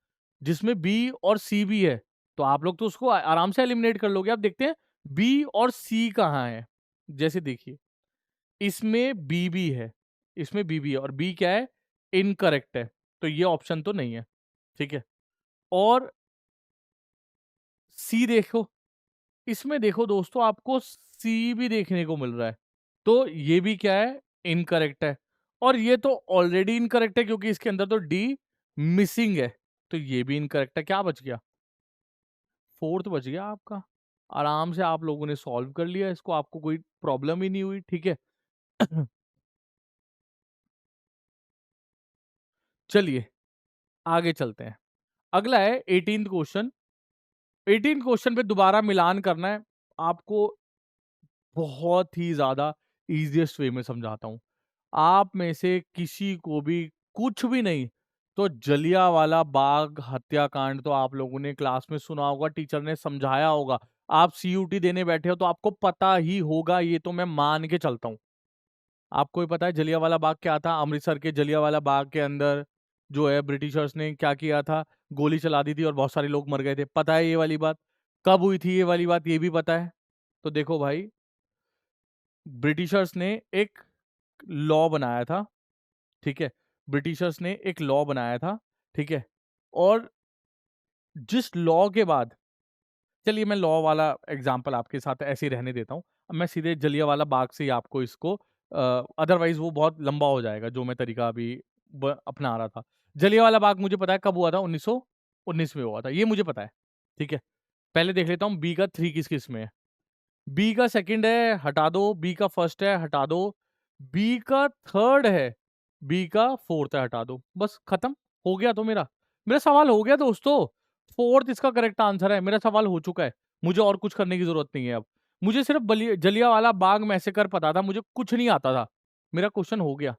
जिसमें बी और सी भी है, तो आप लोग तो उसको आराम से एलिमिनेट कर लोगे। अब देखते हैं बी और सी कहाँ है। जैसे देखिए इसमें बी भी है, इसमें बी भी है, और बी क्या है, इनकरेक्ट है, तो ये ऑप्शन तो नहीं है। ठीक है, और सी देखो, इसमें देखो दोस्तों आपको सी भी देखने को मिल रहा है, तो ये भी क्या है, इनकरेक्ट है। और ये तो ऑलरेडी इनकरेक्ट है क्योंकि इसके अंदर तो डी मिसिंग है, तो ये भी इनकरेक्ट है। क्या बच गया, फोर्थ बच गया आपका। आराम से आप लोगों ने सॉल्व कर लिया इसको, आपको कोई प्रॉब्लम ही नहीं हुई। ठीक है, चलिए आगे चलते हैं। अगला है 18th क्वेश्चन। 18th क्वेश्चन पे दोबारा मिलान करना है आपको, बहुत ही ज्यादा इजीएस्ट वे में समझाता हूं। आप में से किसी को भी कुछ भी नहीं, तो जलियांवाला बाग हत्याकांड तो आप लोगों ने क्लास में सुना होगा, टीचर ने समझाया होगा। आप सीयूटी देने बैठे हो तो आपको पता ही होगा, ये तो मैं मान के चलता हूं। आपको ही पता है जलियांवाला बाग क्या था, अमृतसर के जलियांवाला बाग के अंदर जो है ब्रिटिशर्स ने क्या किया था, गोली चला दी थी और बहुत सारे लोग मर गए थे। पता है ये वाली बात, कब हुई थी ये वाली बात, ये भी पता है। तो देखो भाई, ब्रिटिशर्स ने एक लॉ बनाया था, ठीक है, ब्रिटिशर्स ने एक लॉ बनाया था, ठीक है, और जिस लॉ के बाद, चलिए मैं लॉ वाला एग्जांपल आपके साथ ऐसे ही रहने देता हूँ। अब मैं सीधे जलियांवाला बाग से ही आपको इसको, अदरवाइज वो बहुत लंबा हो जाएगा जो मैं तरीका अभी अपना रहा था। जलियांवाला बाग मुझे पता है कब हुआ था, 1919 में हुआ था, ये मुझे पता है। ठीक है, पहले देख लेता हूँ बी का 3 किस किस में है। बी का सेकंड है हटा दो, बी का फर्स्ट है हटा दो, बी का थर्ड है, बी का फोर्थ है हटा दो, बस खत्म हो गया। तो मेरा मेरा सवाल हो गया दोस्तों, फोर्थ इसका करेक्ट आंसर है, मेरा सवाल हो चुका है, मुझे और कुछ करने की जरूरत नहीं है अब। मुझे सिर्फ जलियांवाला बाग मैसेकर पता था, मुझे कुछ नहीं आता था। मेरा क्वेश्चन हो गया,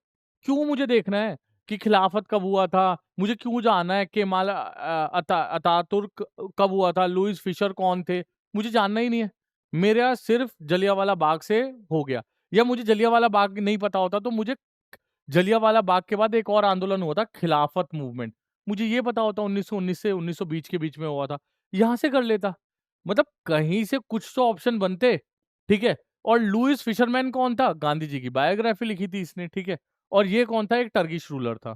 क्यों मुझे देखना है कि खिलाफत कब हुआ था? मुझे क्यों जानना है केमाल अतातुर्क कब हुआ था? लुईस फिशर कौन थे? मुझे जानना ही नहीं है। मेरा सिर्फ जलियांवाला बाग से हो गया। या मुझे जलियांवाला बाग नहीं पता होता तो मुझे जलियांवाला बाग के बाद एक और आंदोलन हुआ था, खिलाफत मूवमेंट। मुझे ये पता होता 1919 से 1920 के बीच में हुआ था, यहाँ से कर लेता। मतलब कहीं से कुछ तो ऑप्शन बनते, ठीक है? और लुईस फिशरमैन कौन था? गांधी जी की बायोग्राफी लिखी थी इसने, ठीक है? और ये कौन था? एक टर्किश रूलर था।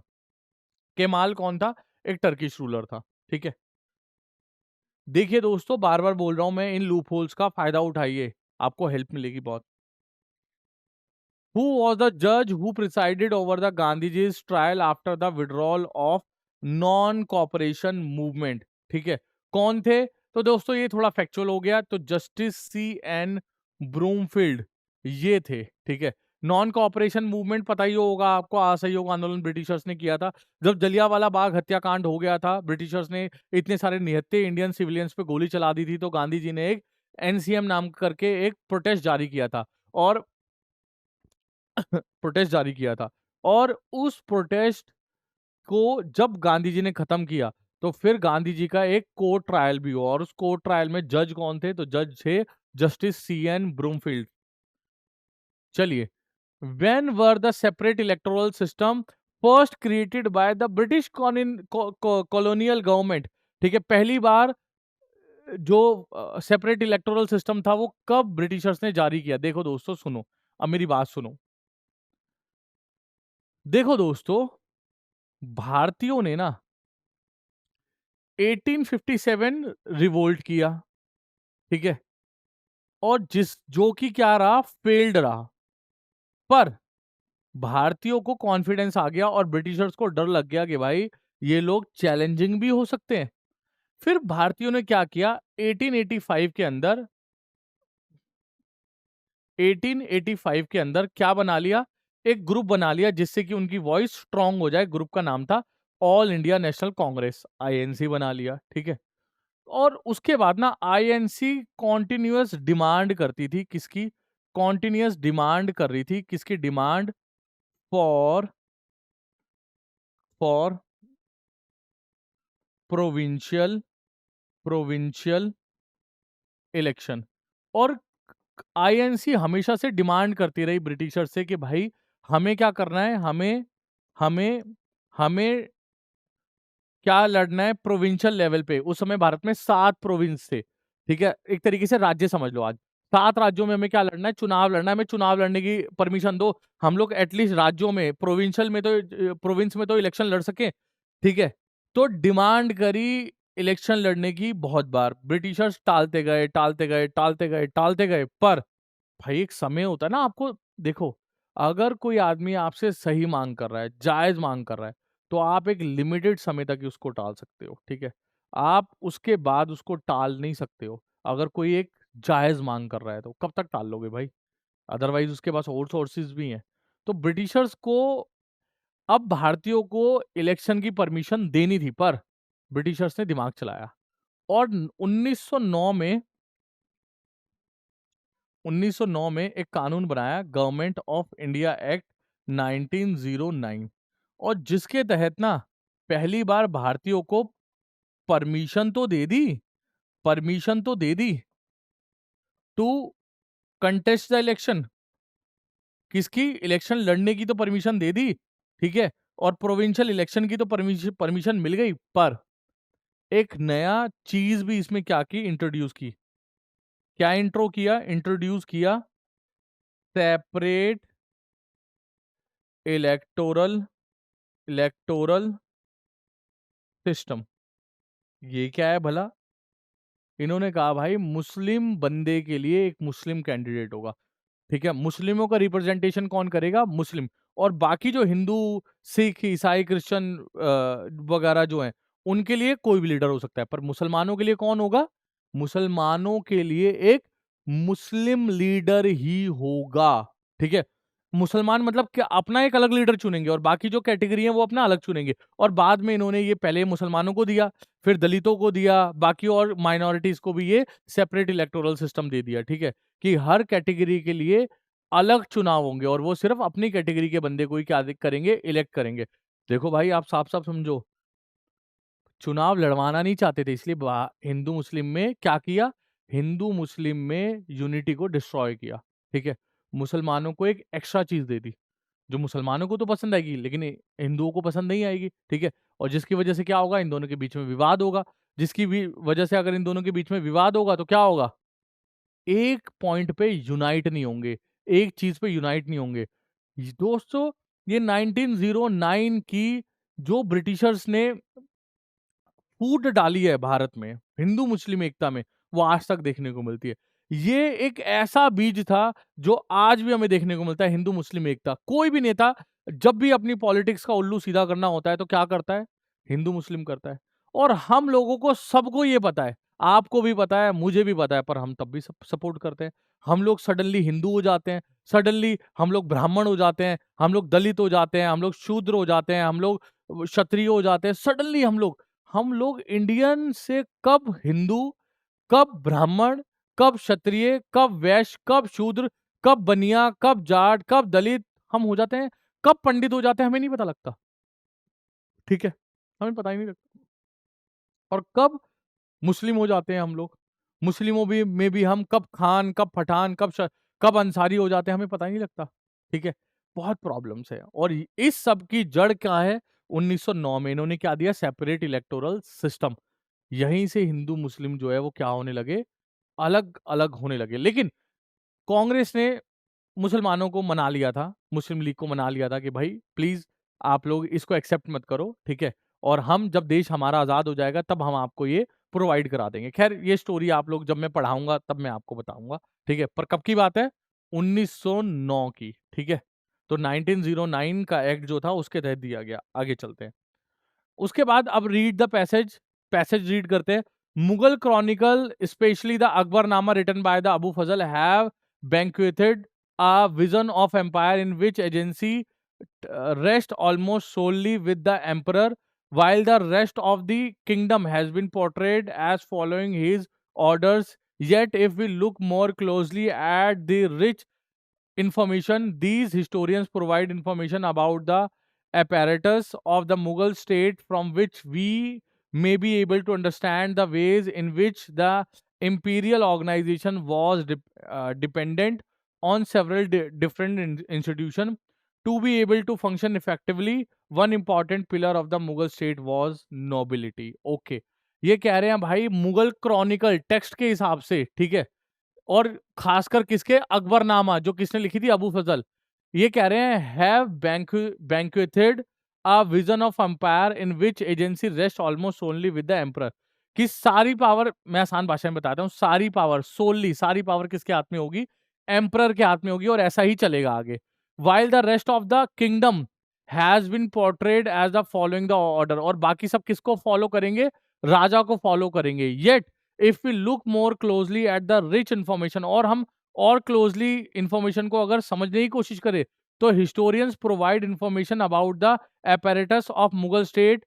केमाल कौन था? एक टर्किश रूलर था, ठीक है? देखिए दोस्तों, बार-बार बोल रहा हूँ मैं, इन लूप होल्स का फायदा उठाइए, आपको हेल्प मिलेगी बहुत। Who was the judge who presided over the Gandhiji's trial after the withdrawal of non-cooperation movement? ठीक है, कौन थे? तो दोस्तों ये थोड़ा फैक्चुअल हो गया, तो जस्टिस सी एन ब्रूमफील्ड ये थे, ठीक है। नॉन कॉपरेशन मूवमेंट पता ही होगा आपको, असहयोग आंदोलन ब्रिटिशर्स ने किया था जब जलियांवाला बाग हत्याकांड हो गया था। ब्रिटिशर्स ने इतने सारे निहत्थे इंडियन सिविलियंस पे गोली चला दी थी, तो गांधी जी ने एक एनसीएम नाम करके एक प्रोटेस्ट जारी किया था और प्रोटेस्ट जारी किया था। और उस प्रोटेस्ट को जब गांधी जी ने खत्म किया, तो फिर गांधी जी का एक कोर्ट ट्रायल भी हुआ और उस कोर्ट ट्रायल में जज कौन थे? तो जज थे जस्टिस सी एन ब्रूमफील्ड। चलिए, when were the separate electoral system first created by the British colonial government? ठीक है, पहली बार जो सेपरेट इलेक्टोरल सिस्टम था वो कब ब्रिटिशर्स ने जारी किया? देखो दोस्तों सुनो, अब मेरी बात सुनो। देखो दोस्तों, भारतीयों ने ना 1857 रिवोल्ट किया, ठीक है? और जो कि क्या रहा? फेल्ड रहा। पर भारतीयों को कॉन्फिडेंस आ गया और ब्रिटिशर्स को डर लग गया कि भाई ये लोग चैलेंजिंग भी हो सकते हैं। फिर भारतीयों ने क्या किया? 1885 के अंदर 1885 के अंदर क्या बना लिया? एक ग्रुप बना लिया जिससे कि उनकी वॉइस स्ट्रांग हो जाए। ग्रुप का नाम था all India national Congress, INC बना लिया, ठीक है? और उसके बाद ना आईएनसी कॉन्टिन्यूअस डिमांड करती थी, किसकी? कॉन्टिन्यूअस डिमांड कर रही थी, किसकी demand? For for provincial provincial election. और आईएनसी हमेशा से डिमांड करती रही ब्रिटिशर से कि भाई हमें क्या करना है? हमें हमें हमें क्या लड़ना है? प्रोविंशियल लेवल पे। उस समय भारत में 7 प्रोविंस थे, ठीक है? एक तरीके से राज्य समझ लो आज। 7 राज्यों में हमें क्या लड़ना है? चुनाव लड़ना है। हमें चुनाव लड़ने की परमिशन दो। हम लोग एटलीस्ट राज्यों में, प्रोविंशियल में तो प्रोविंस में तो इलेक्शन लड़ सकें, ठीक है? तो डिमांड करी इलेक्शन लड़ने की बहुत बार। ब्रिटिशर्स टालते गए, टालते गए, टालते गए, टालते गए, पर भाई एक समय होता है ना आपको। देखो, अगर कोई आदमी आपसे सही मांग कर रहा है, जायज मांग कर रहा है, तो आप एक लिमिटेड समय तक ही उसको टाल सकते हो, ठीक है? आप उसके बाद उसको टाल नहीं सकते हो। अगर कोई एक जायज मांग कर रहा है तो कब तक टाल लोगे भाई? अदरवाइज उसके पास और सोर्सेज भी हैं। तो ब्रिटिशर्स को अब भारतीयों को इलेक्शन की परमिशन देनी थी, पर ब्रिटिशर्स ने दिमाग चलाया और 1909 में 1909 में एक कानून बनाया, गवर्नमेंट ऑफ इंडिया एक्ट 1909, और जिसके तहत ना पहली बार भारतीयों को परमिशन तो दे दी, परमिशन तो दे दी टू कंटेस्ट द इलेक्शन। किसकी? इलेक्शन लड़ने की तो परमिशन दे दी, ठीक है? और प्रोविंशियल इलेक्शन की तो परमिशन परमिशन मिल गई, पर एक नया चीज भी इसमें क्या की? इंट्रोड्यूस की। क्या इंट्रोड्यूस किया? Separate electoral electoral system. ये क्या है भला? इन्होंने कहा भाई मुस्लिम बंदे के लिए एक मुस्लिम कैंडिडेट होगा, ठीक है? मुस्लिमों का रिप्रेजेंटेशन कौन करेगा? मुस्लिम। और बाकी जो हिंदू, सिख, ईसाई, क्रिश्चियन वगैरह जो हैं, उनके लिए कोई भी लीडर हो सकता है, पर मुसलमानों के लिए कौन होगा? मुसलमानों के लिए एक मुस्लिम लीडर ही होगा, ठीक है? मुसलमान मतलब कि अपना एक अलग लीडर चुनेंगे और बाकी जो कैटेगरी है वो अपना अलग चुनेंगे। और बाद में इन्होंने ये पहले मुसलमानों को दिया, फिर दलितों को दिया, बाकी और माइनॉरिटीज को भी ये सेपरेट इलेक्टोरल सिस्टम दे दिया, ठीक है, कि हर कैटेगरी के लिए अलग चुनाव होंगे और वो सिर्फ अपनी कैटेगरी के बंदे को ही क्या करेंगे, इलेक्ट करेंगे। देखो भाई, आप साफ साफ समझो, चुनाव लड़वाना नहीं चाहते थे, इसलिए हिंदू मुस्लिम में क्या किया, हिंदू मुस्लिम में यूनिटी को डिस्ट्रॉय किया, ठीक है। मुसलमानों को एक एक्स्ट्रा चीज दे दी जो मुसलमानों को तो पसंद आएगी लेकिन हिंदुओं को पसंद नहीं आएगी, ठीक है। और जिसकी वजह से क्या होगा, इन दोनों के बीच में विवाद होगा, जिसकी भी वजह से अगर इन दोनों के बीच में विवाद होगा तो क्या होगा, एक पॉइंट पे यूनाइट नहीं होंगे, एक चीज पे यूनाइट नहीं होंगे। दोस्तों, ये 1909 की जो ब्रिटिशर्स ने फूट डाली है भारत में हिंदू मुस्लिम एकता में, वो आज तक देखने को मिलती है। ये एक ऐसा बीज था जो आज भी हमें देखने को मिलता है, हिंदू मुस्लिम एकता। कोई भी नेता जब भी अपनी पॉलिटिक्स का उल्लू सीधा करना होता है तो क्या करता है, हिंदू मुस्लिम करता है। और हम लोगों को सबको ये पता है, आपको भी पता है, मुझे भी पता है, पर हम तब भी सपोर्ट करते हैं। हम लोग सडनली हिंदू हो जाते हैं, सडनली हम लोग ब्राह्मण हो जाते हैं, हम लोग दलित हो जाते हैं, हम लोग शूद्र हो जाते हैं, हम लोग क्षत्रिय हो जाते हैं, सडनली हम लोग इंडियन से कब हिंदू, कब ब्राह्मण, कब क्षत्रिय, कब वैश्य, कब शूद्र, कब बनिया, कब जाट, कब दलित हम हो जाते हैं, कब पंडित हो जाते हैं, हमें नहीं पता लगता, ठीक है, हमें पता ही नहीं लगता। और कब मुस्लिम हो जाते हैं हम लोग, मुस्लिमों भी में भी हम कब खान, कब पठान, कब अंसारी हो जाते हैं, हमें पता ही नहीं लगता, ठीक है। बहुत प्रॉब्लम्स है और इस सब की जड़ क्या है, 1909 में इन्होंने क्या दिया, सेपरेट इलेक्टोरल सिस्टम। यहीं से हिंदू मुस्लिम जो है वो क्या होने लगे, अलग अलग होने लगे। लेकिन कांग्रेस ने मुसलमानों को मना लिया था, मुस्लिम लीग को मना लिया था कि भाई प्लीज आप लोग इसको एक्सेप्ट मत करो, ठीक है, और हम जब देश हमारा आजाद हो जाएगा तब हम आपको ये प्रोवाइड करा देंगे। खैर ये स्टोरी आप लोग जब मैं पढ़ाऊंगा तब मैं आपको बताऊंगा, ठीक है। पर कब की बात है, 1909 की, ठीक है। तो 1909 का एक्ट जो था उसके तहत दिया गया। आगे चलते हैं। उसके बाद अब read the passage, passage read करते हैं। Mughal chronicle specially the Akbarnama written by the Abu Fazl have banqueted a vision of empire in which agency rest almost solely with the emperor, while the rest of the kingdom has been portrayed as following his orders. Yet if we look more closely at the rich information, these historians provide information about the apparatus of the Mughal state from which we may be able to understand the ways in which the imperial organization was dependent on several different institutions to be able to function effectively. One important pillar of the Mughal state was nobility. Okay, ये कह रहे हैं भाई Mughal Chronicle text के हिसाब से, ठीक है, और खासकर किसके, अकबरनामा जो किसने लिखी थी, अबू फजल। ये कह रहे हैं have banqueted a vision of empire in which agency rest almost only with the emperor. कि सारी पावर, मैं आसान भाषा में बताता हूँ, सारी पावर सोनली, सारी पावर किसके हाथ में होगी, एम्परर के हाथ में होगी और ऐसा ही चलेगा आगे। While the rest of the kingdom has been portrayed as the following the order, और बाकी सब किसको फॉलो करेंगे, राजा को फॉलो करेंगे। Yet if we look more closely at the rich information, और हम और क्लोजली इंफॉर्मेशन को अगर समझने की कोशिश करें तो historians provide information about the apparatus of Mughal state.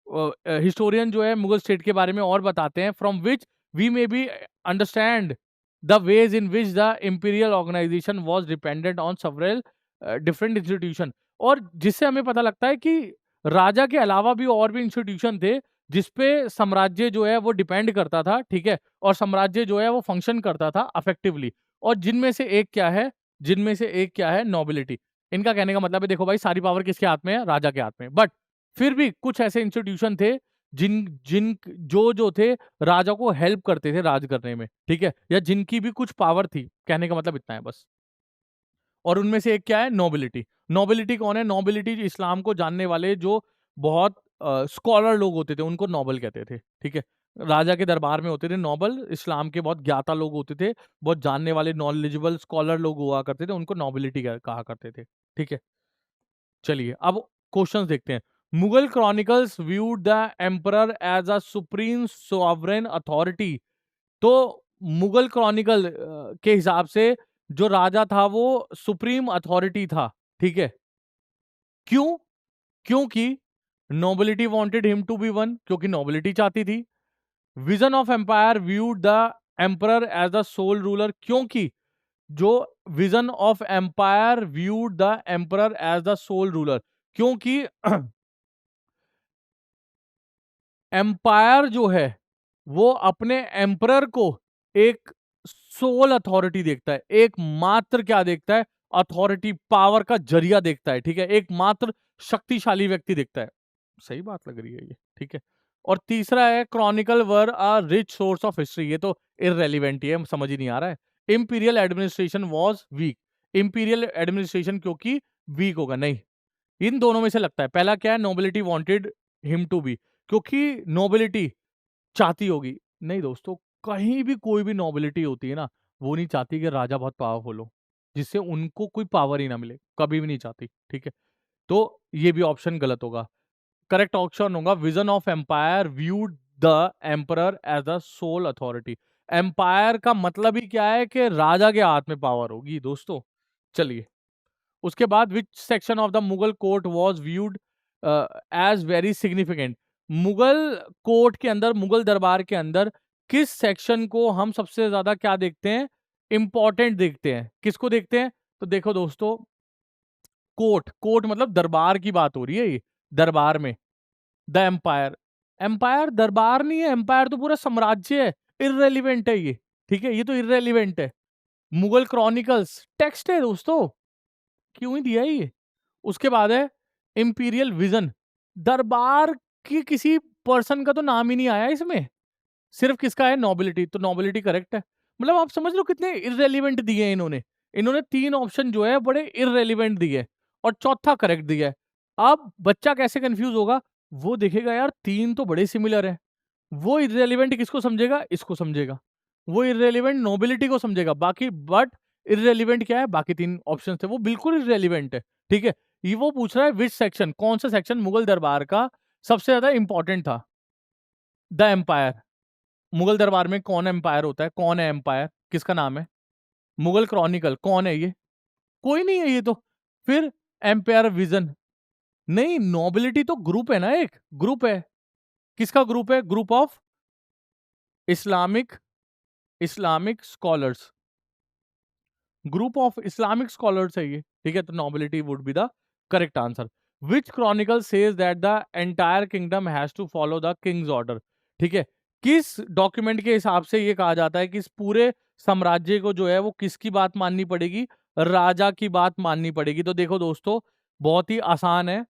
Historian जो है मुगल स्टेट के बारे में और बताते हैं, from which we may be understand the ways in which the imperial organisation was dependent on several different institution. और जिससे हमें पता लगता है कि राजा के अलावा भी और भी इंस्टीट्यूशन थे जिसपे साम्राज्य जो है वो डिपेंड करता था, ठीक है, और साम्राज्य जो है वो फंक्शन करता था अफेक्टिवली। और जिनमें से एक क्या है, जिनमें से एक क्या है, नोबिलिटी। इनका कहने का मतलब है, देखो भाई सारी पावर किसके हाथ में है, राजा के हाथ में, बट फिर भी कुछ ऐसे इंस्टीट्यूशन थे जिन जिन जो थे राजा को हेल्प करते थे राज करने में, ठीक है, या जिनकी भी कुछ पावर थी, कहने का मतलब इतना है बस। और उनमें से एक क्या है, नोबिलिटी। नोबिलिटी कौन है, नोबिलिटी इस्लाम को जानने वाले जो बहुत स्कॉलर लोग होते थे उनको नोबल कहते थे, ठीक है। राजा के दरबार में होते थे नोबल, इस्लाम के बहुत ज्ञाता लोग होते थे, बहुत जानने वाले नॉलेजेबल स्कॉलर लोग हुआ करते थे, उनको नोबिलिटी कहा करते थे, ठीक है। चलिए अब क्वेश्चंस देखते हैं। Mughal chronicles viewed the emperor as a supreme sovereign authority. तो मुगल क्रॉनिकल के हिसाब से जो राजा था वो सुप्रीम अथॉरिटी था, ठीक है। क्यों? क्योंकि nobility wanted him to be one, क्योंकि नोबिलिटी चाहती थी। Vision of empire viewed the emperor as the sole ruler, क्योंकि जो vision of empire viewed the emperor as the sole ruler, क्योंकि एम्पायर जो है वो अपने एम्परर को एक सोल अथॉरिटी देखता है, एकमात्र क्या देखता है, अथॉरिटी, पावर का जरिया देखता है, ठीक है, एकमात्र शक्तिशाली व्यक्ति देखता है। सही बात लग रही है ये, ठीक है। और तीसरा है Chronicle were a rich source of history, ये तो इररेलीवेंट ही है, समझ ही नहीं आ रहा है। Imperial administration was weak, imperial administration क्योंकि वीक होगा, नहीं। इन दोनों में से लगता है पहला क्या है, nobility wanted him to be, क्योंकि नोबिलिटी चाहती होगी। नहीं दोस्तों, कहीं भी कोई भी नोबिलिटी होती है ना, वो नहीं चाहती कि राजा बहुत पावरफुल हो, जिससे उनको कोई पावर ही ना मिले, कभी भी नहीं चाहती, ठीक है। तो ये भी ऑप्शन गलत होगा। करेक्ट ऑप्शन होगा vision of empire viewed the emperor as the sole authority. Empire का मतलब ही क्या है कि राजा के हाथ में पावर होगी दोस्तों। चलिए, उसके बाद which section of the Mughal court was viewed as very significant. Mughal court के अंदर, मुगल दरबार के अंदर किस सेक्शन को हम सबसे ज्यादा क्या देखते हैं, इंपॉर्टेंट देखते हैं, किसको देखते हैं? तो देखो दोस्तों, कोर्ट, कोर्ट मतलब दरबार की बात हो रही है, ये दरबार में द एम्पायर, एम्पायर दरबार नहीं है, एम्पायर तो पूरा साम्राज्य है, इररेलीवेंट है ये, ठीक है, ये तो इररेलीवेंट है। मुगल क्रॉनिकल्स टेक्स्ट है दोस्तों, क्यों ही दिया है ये। उसके बाद है इंपीरियल विजन, दरबार की किसी पर्सन का तो नाम ही नहीं आया इसमें, सिर्फ किसका है, नोबिलिटी, तो नोबिलिटी करेक्ट है। मतलब आप समझ लो कितने इररेलीवेंट दिए हैं इन्होंने, इन्होंने तीन ऑप्शन जो है बड़े इररेलीवेंट दिए और चौथा करेक्ट दिया है। अब बच्चा कैसे कंफ्यूज होगा, वो देखेगा यार तीन तो बड़े सिमिलर है, वो इररेलीवेंट किसको समझेगा, इसको समझेगा, वो इररेलीवेंट नोबिलिटी को समझेगा, बाकी बट इररेलीवेंट क्या है, बाकी तीन ऑप्शन थे वो बिल्कुल इररेलीवेंट है, ठीक है। ये वो पूछ रहा है विच सेक्शन, कौन सा सेक्शन मुगल दरबार का सबसे ज्यादा इंपॉर्टेंट था, द एम्पायर। मुगल दरबार में कौन एम्पायर होता है, कौन है एम्पायर, किसका नाम है? मुगल क्रॉनिकल कौन है ये? कोई नहीं है ये तो। फिर एम्पायर विजन, नहीं, नोबिलिटी तो ग्रुप है ना, एक ग्रुप है, किसका ग्रुप है, group of Islamic, Islamic scholars, group of Islamic scholars है ये, ठीक है। तो nobility would be the correct answer. Which chronicle says that the entire kingdom has to follow the king's order, ठीक है। किस डॉक्यूमेंट के हिसाब से ये कहा जाता है कि इस पूरे साम्राज्य को जो है वो किसकी बात माननी पड़ेगी, राजा की बात माननी पड़ेगी। तो देखो दोस्तों, बहुत ही आसान है।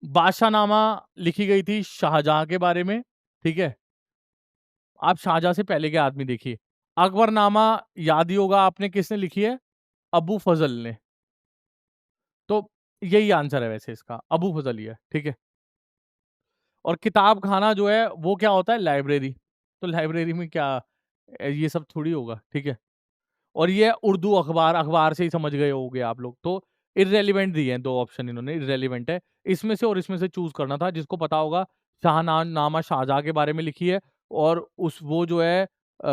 बादशाहनामा लिखी गई थी शाहजहां के बारे में, ठीक है। आप शाहजहां से पहले के आदमी देखिए। अकबरनामा याद ही होगा आपने, किसने लिखी है, अबू फजल ने। तो यही आंसर है वैसे इसका, अबू फजल ही है, ठीक है। और किताब खाना जो है वो क्या होता है, लाइब्रेरी। तो लाइब्रेरी में क्या ये सब थोड़ी होगा, ठीक है। और ये उर्दू अखबार, अखबार से ही समझ गए होगे आप लोग। तो इररेलीवेंट दिए हैं दो ऑप्शन इन्होंने, इररेलीवेंट है। इसमें से और इसमें से चूज करना था, जिसको पता होगा शाहनामा शाहजहां के बारे में लिखी है, और उस वो जो है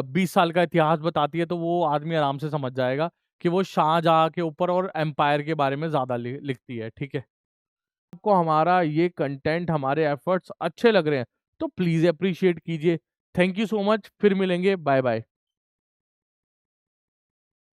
20 साल का इतिहास बताती है, तो वो आदमी आराम से समझ जाएगा कि वो शाहजहां के ऊपर और एम्पायर के बारे में ज्यादा लिखती है, ठीक है। आपको हमारा ये कंटेंट, हमारे एफर्ट्स अच्छे लग रहे हैं तो प्लीज अप्रिशिएट कीजिए। थैंक यू सो मच, फिर मिलेंगे, बाय बाय।